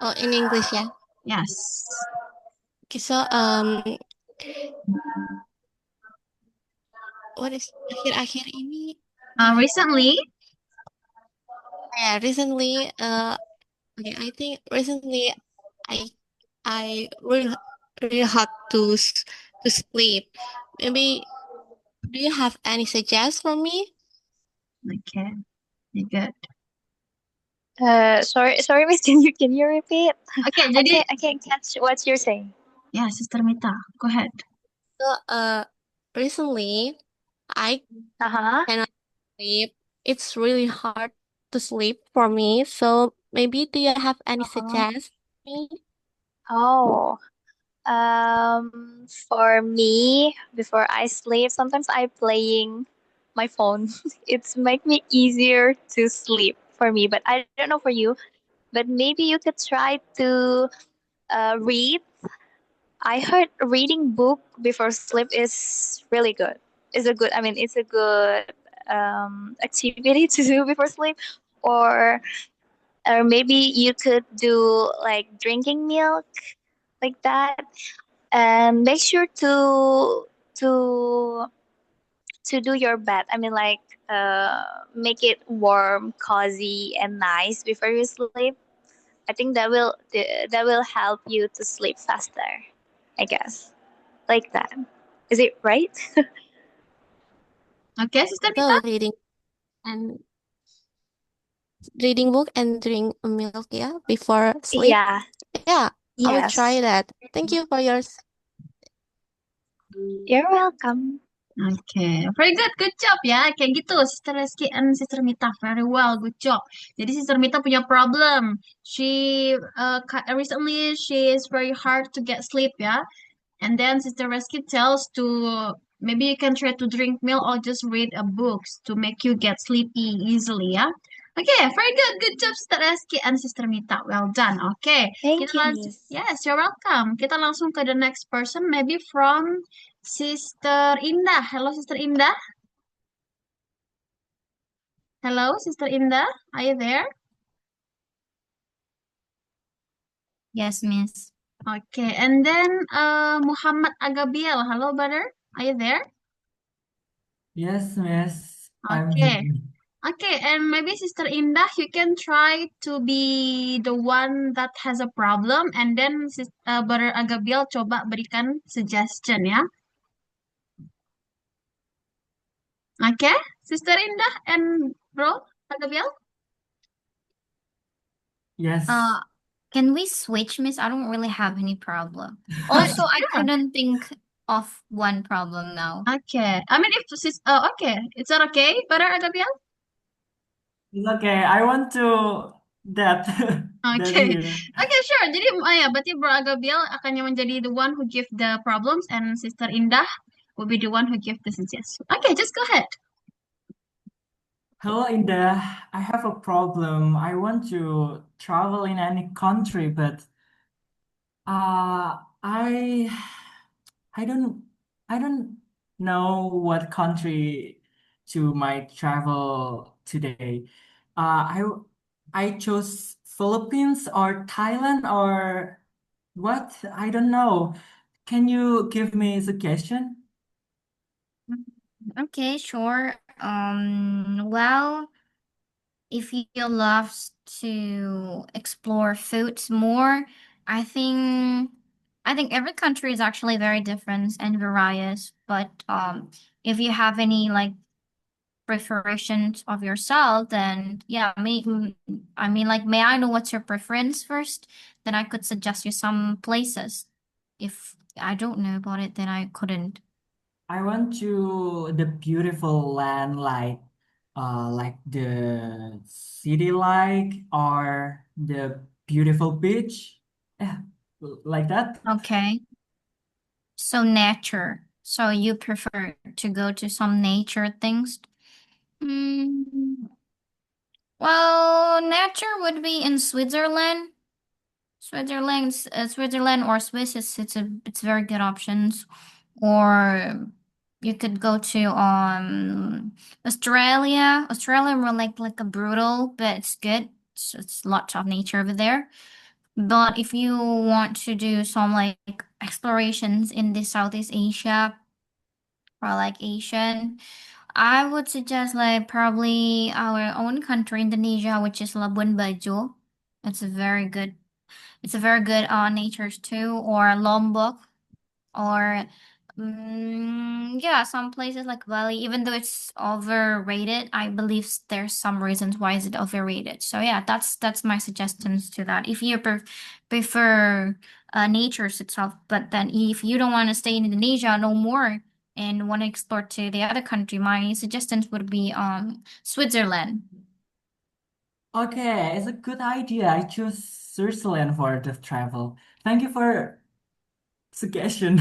Oh, in English ya. Yes. Okay, so what is akhir-akhir ini? Recently, Yeah, recently, okay, I think recently I really hard to sleep. Maybe do you have any suggest for me? okay, you good. Sorry, Miss. Can you repeat? Okay, jadi I can't catch what you're saying. ya, Sister Mita, go ahead. So, recently I Uh-huh. cannot sleep. It's really hard to sleep for me. So maybe do you have any suggest me? Oh, for me, before I sleep, sometimes I playing my phone. It's make me easier to sleep for me, but I don't know for you. But maybe you could try to read. I heard reading book before sleep is really good. It's a good activity to do before sleep, or maybe you could do like drinking milk like that, and make sure to to do your bed. Make it warm, cozy, and nice before you sleep. I think that will help you to sleep faster, I guess. Like that. Is it right? Okay, Sister So Mita? reading book and drink milk, yeah, before sleep. Yeah. Yeah, I will Yes. try that. Thank you for your You're welcome. Okay, very good job ya. Kayak gitu, Sister Reski and Sister Mita, very well, good job. Jadi Sister Mita punya problem. Recently she is very hard to get sleep ya. And then Sister Reski tells to maybe you can try to drink milk or just read a books to make you get sleepy easily ya. Okay, very good job Sister Reski and Sister Mita, well done. Okay, Thank kita you, lanjut. Miss. Yes, you're welcome. Kita langsung ke the next person, maybe from Sister Indah. Hello, Sister Indah. Hello, Sister Indah. Are you there? Yes, Miss. Okay, and then Muhammad Agabiel. Hello, brother. Are you there? Yes, Miss. I'm Okay. here. Okay, and maybe Sister Indah, you can try to be the one that has a problem, and then Brother Agabiel coba berikan suggestion ya. Okay, Sister Indah and Bro Agabiel. Yes. Can we switch, Miss? I don't really have any problem. Also, I Sure. couldn't think of one problem now. Okay, I mean if okay, is that okay, Brother Agabiel? It's okay. I want to that Okay, here. okay, sure. Jadi ya, berarti Bro Agabiel akan yang menjadi the one who give the problems, and Sister Indah will be the one who give the suggestion. Okay, just go ahead. Hello, Indah. I have a problem. I want to travel in any country, but I I don't I don't know what country to my travel today. I chose Philippines or Thailand or what? I don't know. Can you give me a suggestion? Okay, sure. Well, if you love to explore foods more, I think I think every country is actually very different and various. But if you have any like preparations of yourself, then yeah, I mean, like, may I know what's your preference first? Then I could suggest you some places. If I don't know about it, then I couldn't. I want to the beautiful land like the city or the beautiful beach. Yeah, like that. Okay. So nature. So you prefer to go to some nature things? Hmm. Well, nature would be in Switzerland. Switzerland or Swiss it's very good options. Or you could go to Australia. Australia more like a brutal, but it's good. It's lots of nature over there. But if you want to do some like explorations in the Southeast Asia or like Asian, I would suggest like probably our own country, Indonesia, which is Labuan Bajo. It's a very good it's a very good natures too, or Lombok, or yeah, some places like Bali, even though it's overrated, I believe there's some reasons why is it overrated. So yeah, that's my suggestions to that. If you prefer natures itself, but then if you don't want to stay in Indonesia no more and want to explore to the other country, my suggestions would be Switzerland. Okay, it's a good idea. I choose Switzerland for the travel. Thank you for suggestion.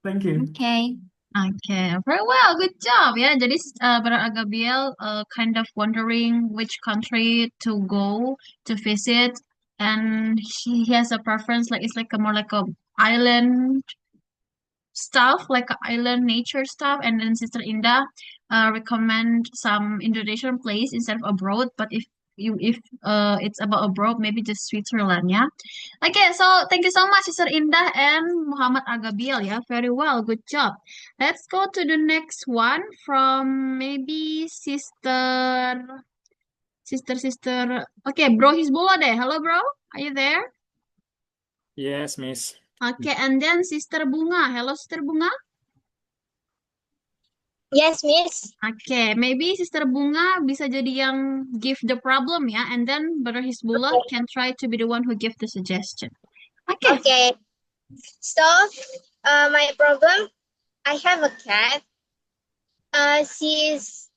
Thank you. Okay. Okay, very well, good job ya. Jadi Brother Agabiel kind of wondering which country to go to visit, and he has a preference like it's like a more like a island stuff, like island nature stuff. And then Sister Indah recommend some Indonesian place instead of abroad. But if it's about abroad, maybe just Switzerland, yeah. Okay, so thank you so much, Sister Indah and Muhammad Agabiel, yeah. Very well, good job. Let's go to the next one from maybe sister. Okay, Bro Hizbullah deh. Hello, bro. Are you there? Yes, Miss. Okay, and then Sister Bunga. Hello, Sister Bunga. Yes, Miss. Okay, maybe Sister Bunga bisa jadi yang give the problem ya, and then Brother Hizbullah can try to be the one who give the suggestion. Okay. Okay. So, my problem, I have a cat. She's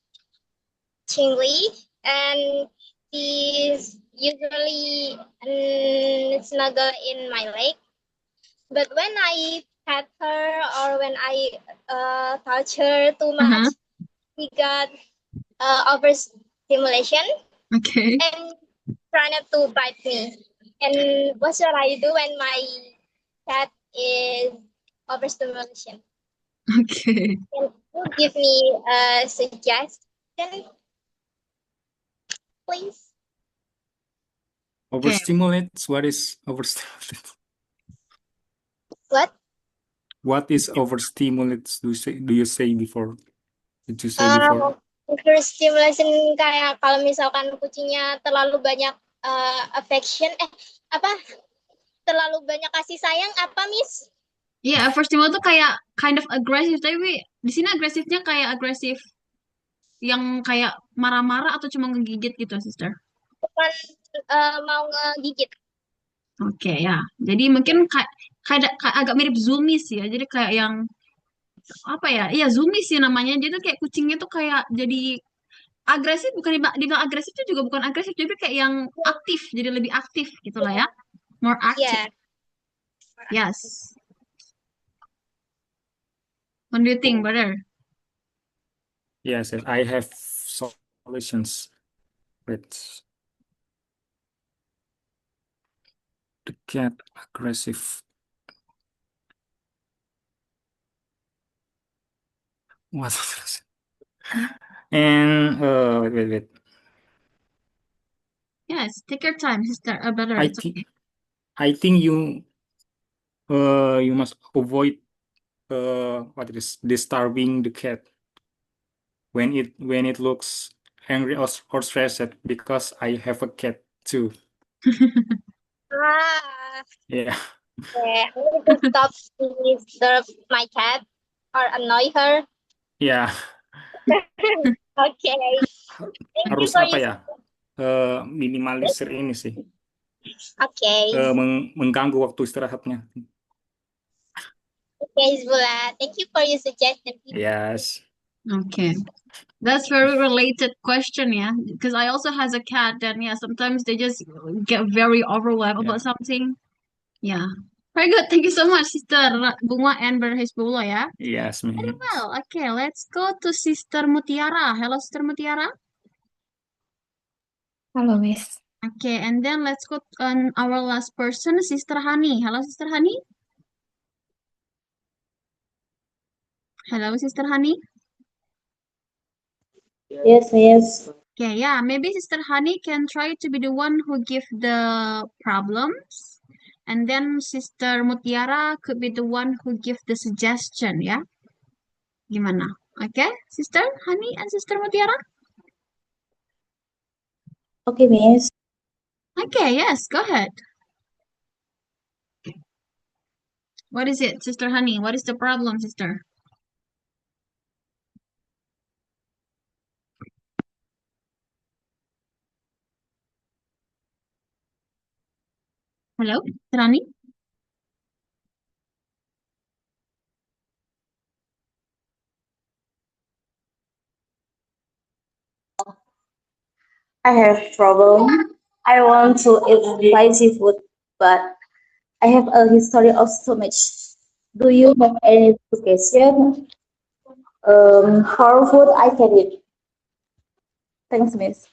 chingly and she's usually snuggle in my leg. But when I pet her or when I touch her too much, he got overstimulation Okay. and trying to bite me. And what should I do when my cat is overstimulation? Okay. Can you give me a suggestion, please? Overstimulates. What is overstimulates? What? What is overstimulates? Do you say before? Did you say before? Overstimulation kayak kalau misalkan kucingnya terlalu banyak affection, terlalu banyak kasih sayang apa, Miss? Iya, first of all tuh kayak kind of aggressive, tapi di sini agresifnya kayak agresif yang kayak marah-marah atau cuma ngegigit gitu, sister? Bukan mau ngegigit. Oke, ya. Jadi mungkin kayak agak mirip zoomies ya. Jadi kayak yang apa ya? Iya, zoomies sih namanya. Dia tuh kayak kucingnya tuh kayak jadi agresif, bukan dibilang agresif itu juga bukan agresif, jadi kayak yang aktif, jadi lebih aktif gitu lah ya. More active. Yeah. Yes. What do you think, brother? Yes, I have solutions. Wait. the cat aggressive. What was this? And wait. Yes, take your time, sister. Brother, I it's okay. think I think you must avoid what it is disturbing the cat when it looks angry or stressed because I have a cat too. Ah, Yeah. yeah. I need to stop to disturb my cat or annoy her. Ya, Okay. Thank you harus for apa your ya? Minimalisir ini sih. okay. Mengganggu waktu istirahatnya. Okay, Zula. Thank you for your suggestion. Yes. Okay. That's very related question, yeah. Because I also has a cat, and yeah, sometimes they just get very overwhelmed about something. Yeah. Very good. Thank you so much, Sister Bunga and Brother Hezbollah, yeah. Yes, Very miss. well. Okay, let's go to Sister Mutiara. Hello, Sister Mutiara. Hello, Miss. Okay, and then let's go on our last person, Sister Hani. Hello, Sister Hani. Hello, Sister Hani. Yes, miss. Okay, yeah, maybe Sister Hani can try to be the one who give the problems, and then Sister Mutiara could be the one who give the suggestion, ya. Gimana? Okay, Sister Hani and Sister Mutiara? Okay, miss. Okay, yes, go ahead. What is it, Sister Hani? What is the problem, sister? Hello, Sister Hani? I have problem. I want to eat spicy food, but I have a history of stomach. Do you have any suggestion for food I can eat? Thanks, miss.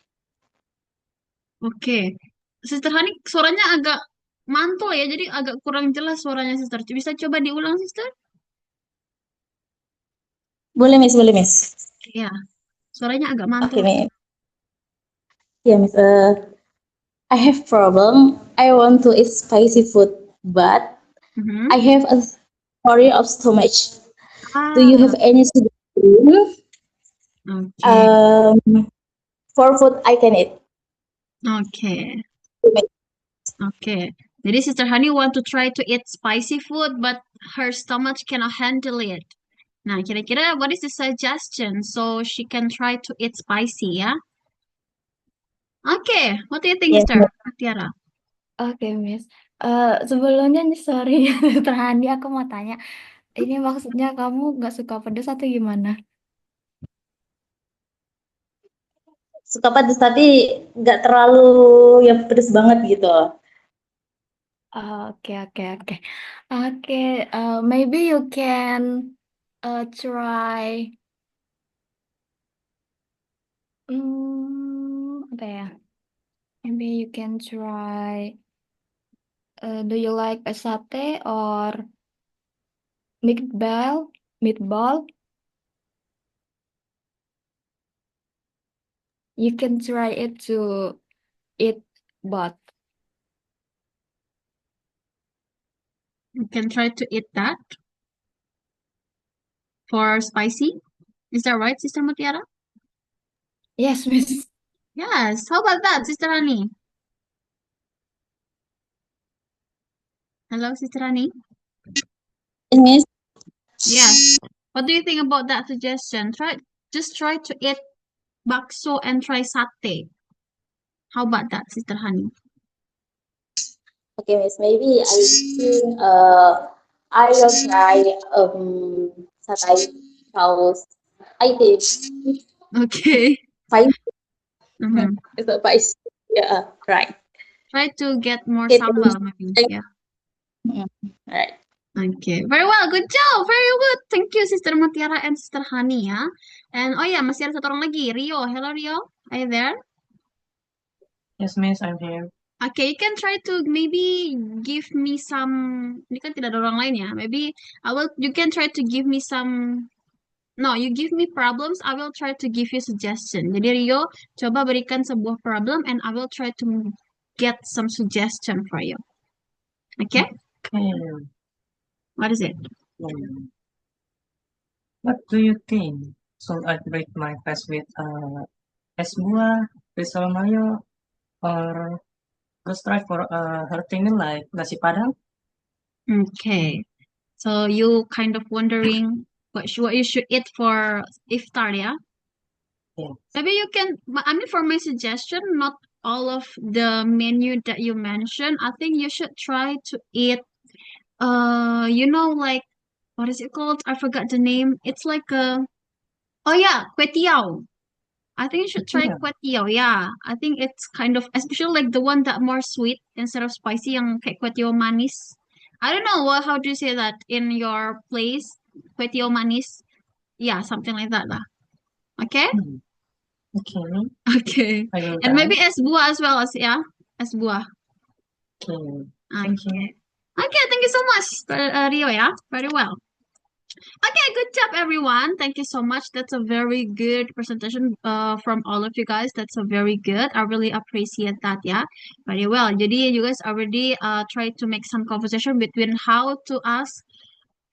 Oke. Sister Hani, suaranya agak mantul ya, jadi agak kurang jelas suaranya, sister. Bisa coba diulang, sister? Boleh, miss. Boleh, miss. Ya, suaranya agak mantul. Okay, miss. Yeah, miss. I have problem. I want to eat spicy food, but Mhm. I have a story of stomach. Do Ah, you have any suggestion oke. for food I can eat? Oke. Oke. Jadi Sister Hani want to try to eat spicy food, but her stomach cannot handle it. Nah, kira-kira what is the suggestion so she can try to eat spicy, ya? Oke, what do you think, Yes, Sister Tiara? Oke, Miss. Sebelumnya nih, sorry, Sister Hani, aku mau tanya. Ini maksudnya kamu nggak suka pedas atau gimana? suka pedas tapi nggak terlalu yang pedas banget gitu. Oke, oke, oke. Oke, maybe you can try apa ya? Maybe you can try do you like a satay or meatball? Meatball? You can try it to eat both. You can try to eat that for spicy. Is that right, Sister Mutiara? Yes, Miss. Yes. How about that, Sister Hani? Hello, Sister Hani? Miss, Yes. What do you think about that suggestion? Just try to eat bakso and try satay. How about that, Sister Hani? okay, Miss. Maybe I think I will try satay sauce. I think Okay. spicy. Mhm. It's a spicy. Yeah, right. Try to get more It sambal, maybe. Yeah. right. Okay. Very well. Good job. Very good. Thank you, Sister Mutiara and Sister Hani, ya. And oh ya, masih ada satu orang lagi, Rio. Hello, Rio. Are you there? Yes, miss, I'm here. Okay, you can try to maybe give me some. Ini kan tidak ada orang lain ya. Maybe You can try to give me some. No, you give me problems. I will try to give you suggestion. Jadi Rio, coba berikan sebuah problem, and I will try to get some suggestion for you. Okay? Okay. What is it? What do you think? Should I break my fast with es buah, risol mayo, or just try for hearty meal like nasi padang? Okay. So you kind of wondering what you should eat for iftar, yeah? Yeah. Maybe you can, I mean, for my suggestion, not all of the menu that you mentioned. I think you should try to eat, like, what is it called? I forgot the name. It's like oh yeah, kway teow. I think you should try Yeah. kway teow. Yeah, I think it's kind of, especially like the one that more sweet instead of spicy, yang kayak kway teow manis. I don't know how do you say that in your place? Kway teow manis. Yeah, something like that lah. Okay? Okay. Okay. I will And maybe try. es buah as well as, yeah, es buah. Okay. Thank you. Okay, thank you so much, Rio, yeah, very well. Okay, good job, everyone. Thank you so much. That's a very good presentation from all of you guys. That's a very good. I really appreciate that, yeah. Very well. Jadi, you guys already tried to make some conversation between how to ask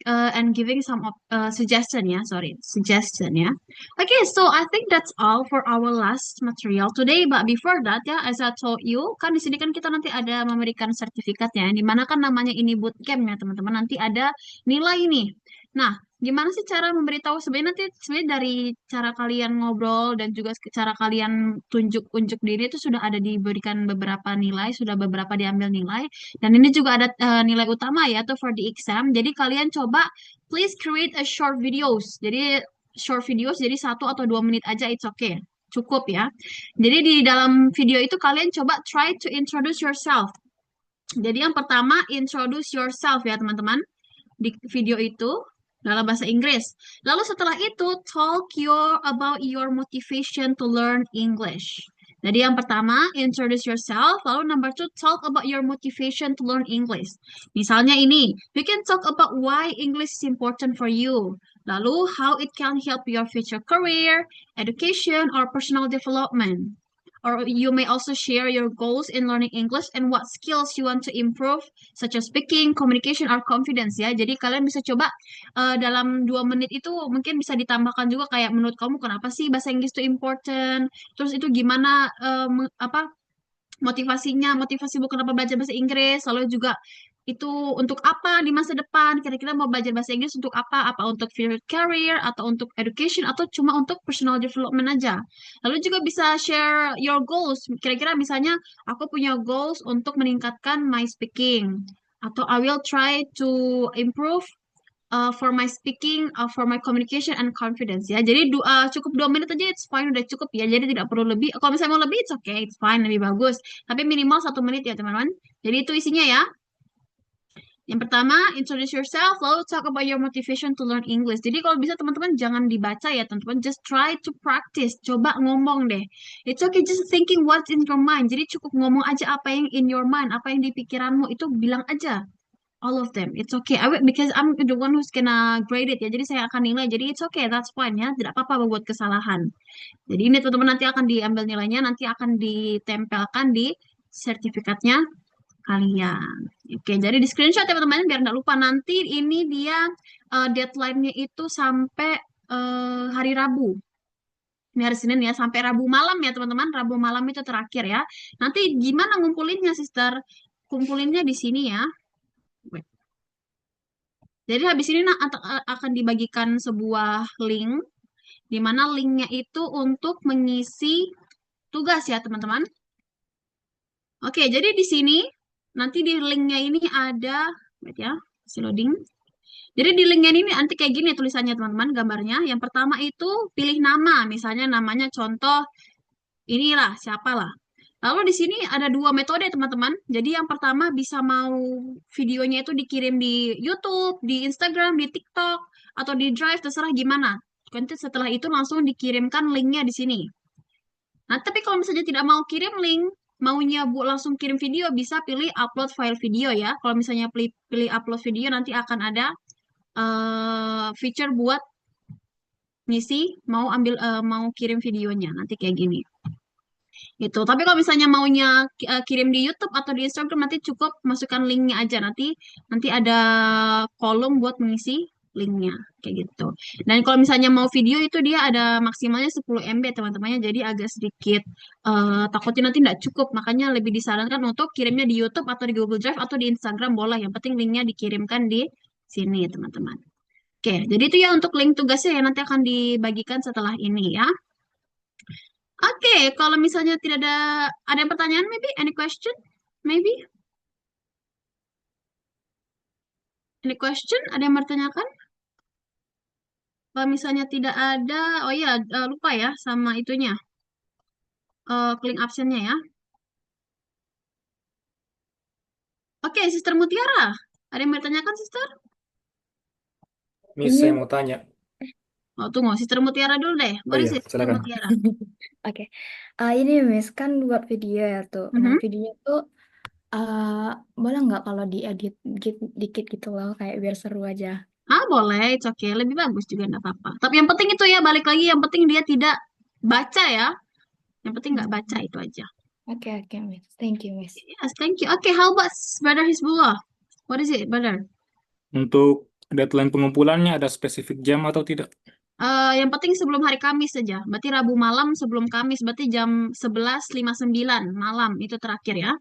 and giving some suggestion, yeah. Sorry, suggestion, yeah. Okay, so I think that's all for our last material today. But before that, ya, as I told you, kan di sini kan kita nanti ada memberikan sertifikat ya, di mana kan namanya ini bootcamp ya, teman-teman. Nanti ada nilai nih. Nah, gimana sih cara memberitahu? Sebenarnya dari cara kalian ngobrol dan juga cara kalian tunjuk-unjuk diri itu sudah ada diberikan beberapa nilai, sudah beberapa diambil nilai. Dan ini juga ada nilai utama ya, atau for the exam. Jadi kalian coba please create a short videos. Jadi short videos, jadi 1 atau 2 menit aja, it's okay. Cukup ya. Jadi di dalam video itu kalian coba try to introduce yourself. Jadi yang pertama, introduce yourself ya teman-teman. Di video itu dalam bahasa Inggris. Lalu setelah itu, talk about your motivation to learn English. Jadi yang pertama, introduce yourself. Lalu number 2, talk about your motivation to learn English. Misalnya ini, you can talk about why English is important for you. Lalu, how it can help your future career, education, or personal development. Or you may also share your goals in learning English and what skills you want to improve, such as speaking, communication, or confidence ya. Jadi kalian bisa coba dalam 2 menit itu mungkin bisa ditambahkan juga kayak menurut kamu kenapa sih bahasa Inggris itu important? Terus itu gimana motivasimu kenapa belajar bahasa Inggris? Lalu juga itu untuk apa di masa depan? Kira-kira mau belajar bahasa Inggris untuk apa? Apa untuk future career atau untuk education atau cuma untuk personal development aja? Lalu juga bisa share your goals. Kira-kira misalnya aku punya goals untuk meningkatkan my speaking atau I will try to improve for my speaking, for my communication and confidence ya. Jadi cukup 2 menit aja, it's fine, udah cukup ya. Jadi tidak perlu lebih. Kalau misalnya mau lebih, it's okay, it's fine, lebih bagus. Tapi minimal 1 menit ya teman-teman. Jadi itu isinya ya. Yang pertama, introduce yourself, lalu talk about your motivation to learn English. Jadi kalau bisa teman-teman jangan dibaca ya teman-teman, just try to practice. Coba ngomong deh. It's okay, just thinking what's in your mind. Jadi cukup ngomong aja apa yang in your mind, apa yang di pikiranmu, itu bilang aja. All of them, it's okay. Because I'm the one who's gonna grade it ya. Jadi saya akan nilai. Jadi it's okay, that's fine ya. Tidak apa-apa membuat kesalahan. Jadi ini teman-teman nanti akan diambil nilainya, nanti akan ditempelkan di sertifikatnya kalian. Oke, jadi di screenshot ya teman-teman biar nggak lupa. Nanti ini dia deadline-nya itu sampai hari Rabu. Ini hari Senin ya, sampai Rabu malam ya teman-teman. Rabu malam itu terakhir ya. Nanti gimana ngumpulinnya, sister? Kumpulinnya di sini ya. Jadi habis ini akan dibagikan sebuah link, di mana linknya itu untuk mengisi tugas ya teman-teman. Oke, jadi di sini nanti di linknya ini ada, wait ya, loading. Jadi di linknya ini nanti kayak gini tulisannya teman-teman, gambarnya. Yang pertama itu pilih nama, misalnya namanya contoh inilah siapalah. Lalu di sini ada 2 metode teman-teman. Jadi yang pertama bisa mau videonya itu dikirim di YouTube, di Instagram, di TikTok, atau di Drive, terserah gimana. Nanti setelah itu langsung dikirimkan linknya di sini. Nah, tapi kalau misalnya tidak mau kirim link, maunya Bu langsung kirim video, bisa pilih upload file video ya. Kalau misalnya pilih upload video, nanti akan ada feature buat ngisi mau kirim videonya nanti kayak gini. Gitu. Tapi kalau misalnya maunya kirim di YouTube atau di Instagram, nanti cukup masukkan linknya aja. Nanti ada kolom buat mengisi linknya kayak gitu. Dan kalau misalnya mau video itu dia ada maksimalnya 10 MB teman-temannya, jadi agak sedikit takutnya nanti tidak cukup. Makanya lebih disarankan untuk kirimnya di YouTube atau di Google Drive atau di Instagram boleh. Yang penting linknya dikirimkan di sini teman-teman. Oke, jadi itu ya untuk link tugasnya yang nanti akan dibagikan setelah ini ya. Oke, kalau misalnya tidak ada yang pertanyaan, maybe any question, maybe any question, ada yang bertanyakan? Kalau misalnya tidak ada, oh iya lupa ya sama itunya, klik absennya ya. Oke, Sister Mutiara, ada yang bertanyakan, Sister? Miss, Ini saya mau tanya. Oh tunggu, Sister Mutiara dulu deh. Oh Boleh iya, sih, Sister silakan. Mutiara. Oke. Ini Miss kan buat video ya tuh. Nah, Mhm. videonya tuh boleh nggak kalau diedit dikit gitu loh, kayak biar seru aja. Boleh, it's okay. Lebih bagus juga enggak apa-apa. Tapi yang penting itu ya, balik lagi, yang penting dia tidak baca ya. Yang penting nggak baca itu aja. Oke, Miss. Thank you, Miss. Yes, thank you. Okay, how about Brother Hizbullah? What is it, Brother? Untuk deadline pengumpulannya ada spesifik jam atau tidak? Yang penting sebelum hari Kamis saja. Berarti Rabu malam sebelum Kamis. Berarti jam 11.59 malam. Itu terakhir ya.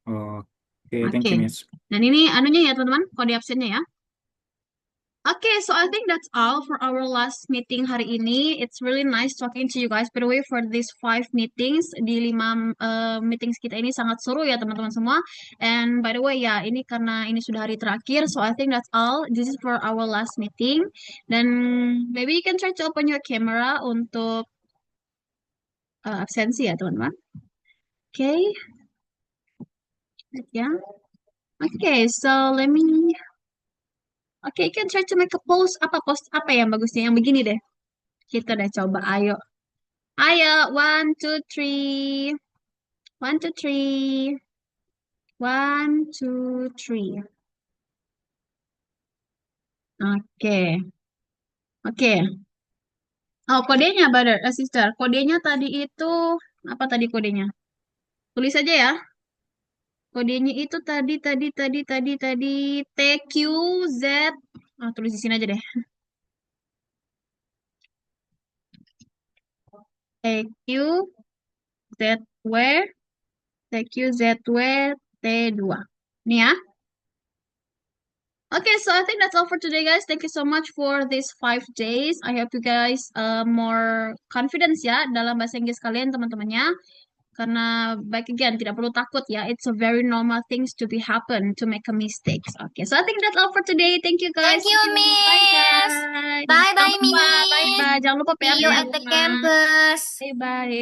Oke, thank you, Oke. Miss. Dan ini anunya ya teman-teman. Kode absennya ya. Okay, so I think that's all for our last meeting hari ini. It's really nice talking to you guys. By the way, for these 5 meetings, di 5 meetings kita ini sangat seru ya teman-teman semua. And by the way ya, ini karena ini sudah hari terakhir, so I think that's all. This is for our last meeting. Dan maybe you can try to open your camera untuk absensi ya teman-teman. Okay. Ya. Okay, so let me. Okay, you can try to make a post apa yang bagusnya? Yang begini deh. Kita deh coba, ayo. Ayo, 1, 2, 3. 1, 2, 3. 1, 2, 3. Oke. Oke. Oh, kodenya, brother, sister. Kodenya tadi itu, apa tadi kodenya? Tulis aja ya. Kodenya itu tadi TQZ. Tulis di sini aja deh. TQZW T2. Ini ya. Okay, so I think that's all for today, guys. Thank you so much for these 5 days. I hope you guys more confidence ya dalam bahasa Inggris kalian, teman-temannya. Karena back again, tidak perlu takut ya. It's a very normal things to be happen to make a mistakes. Okay, so I think that's all for today. Thank you guys. Thank you, See you. Bye Miss. guys. Bye-bye, Jangan lupa, Miss. bye-bye. Jangan lupa See PR you di at the rumah. campus. Bye-bye.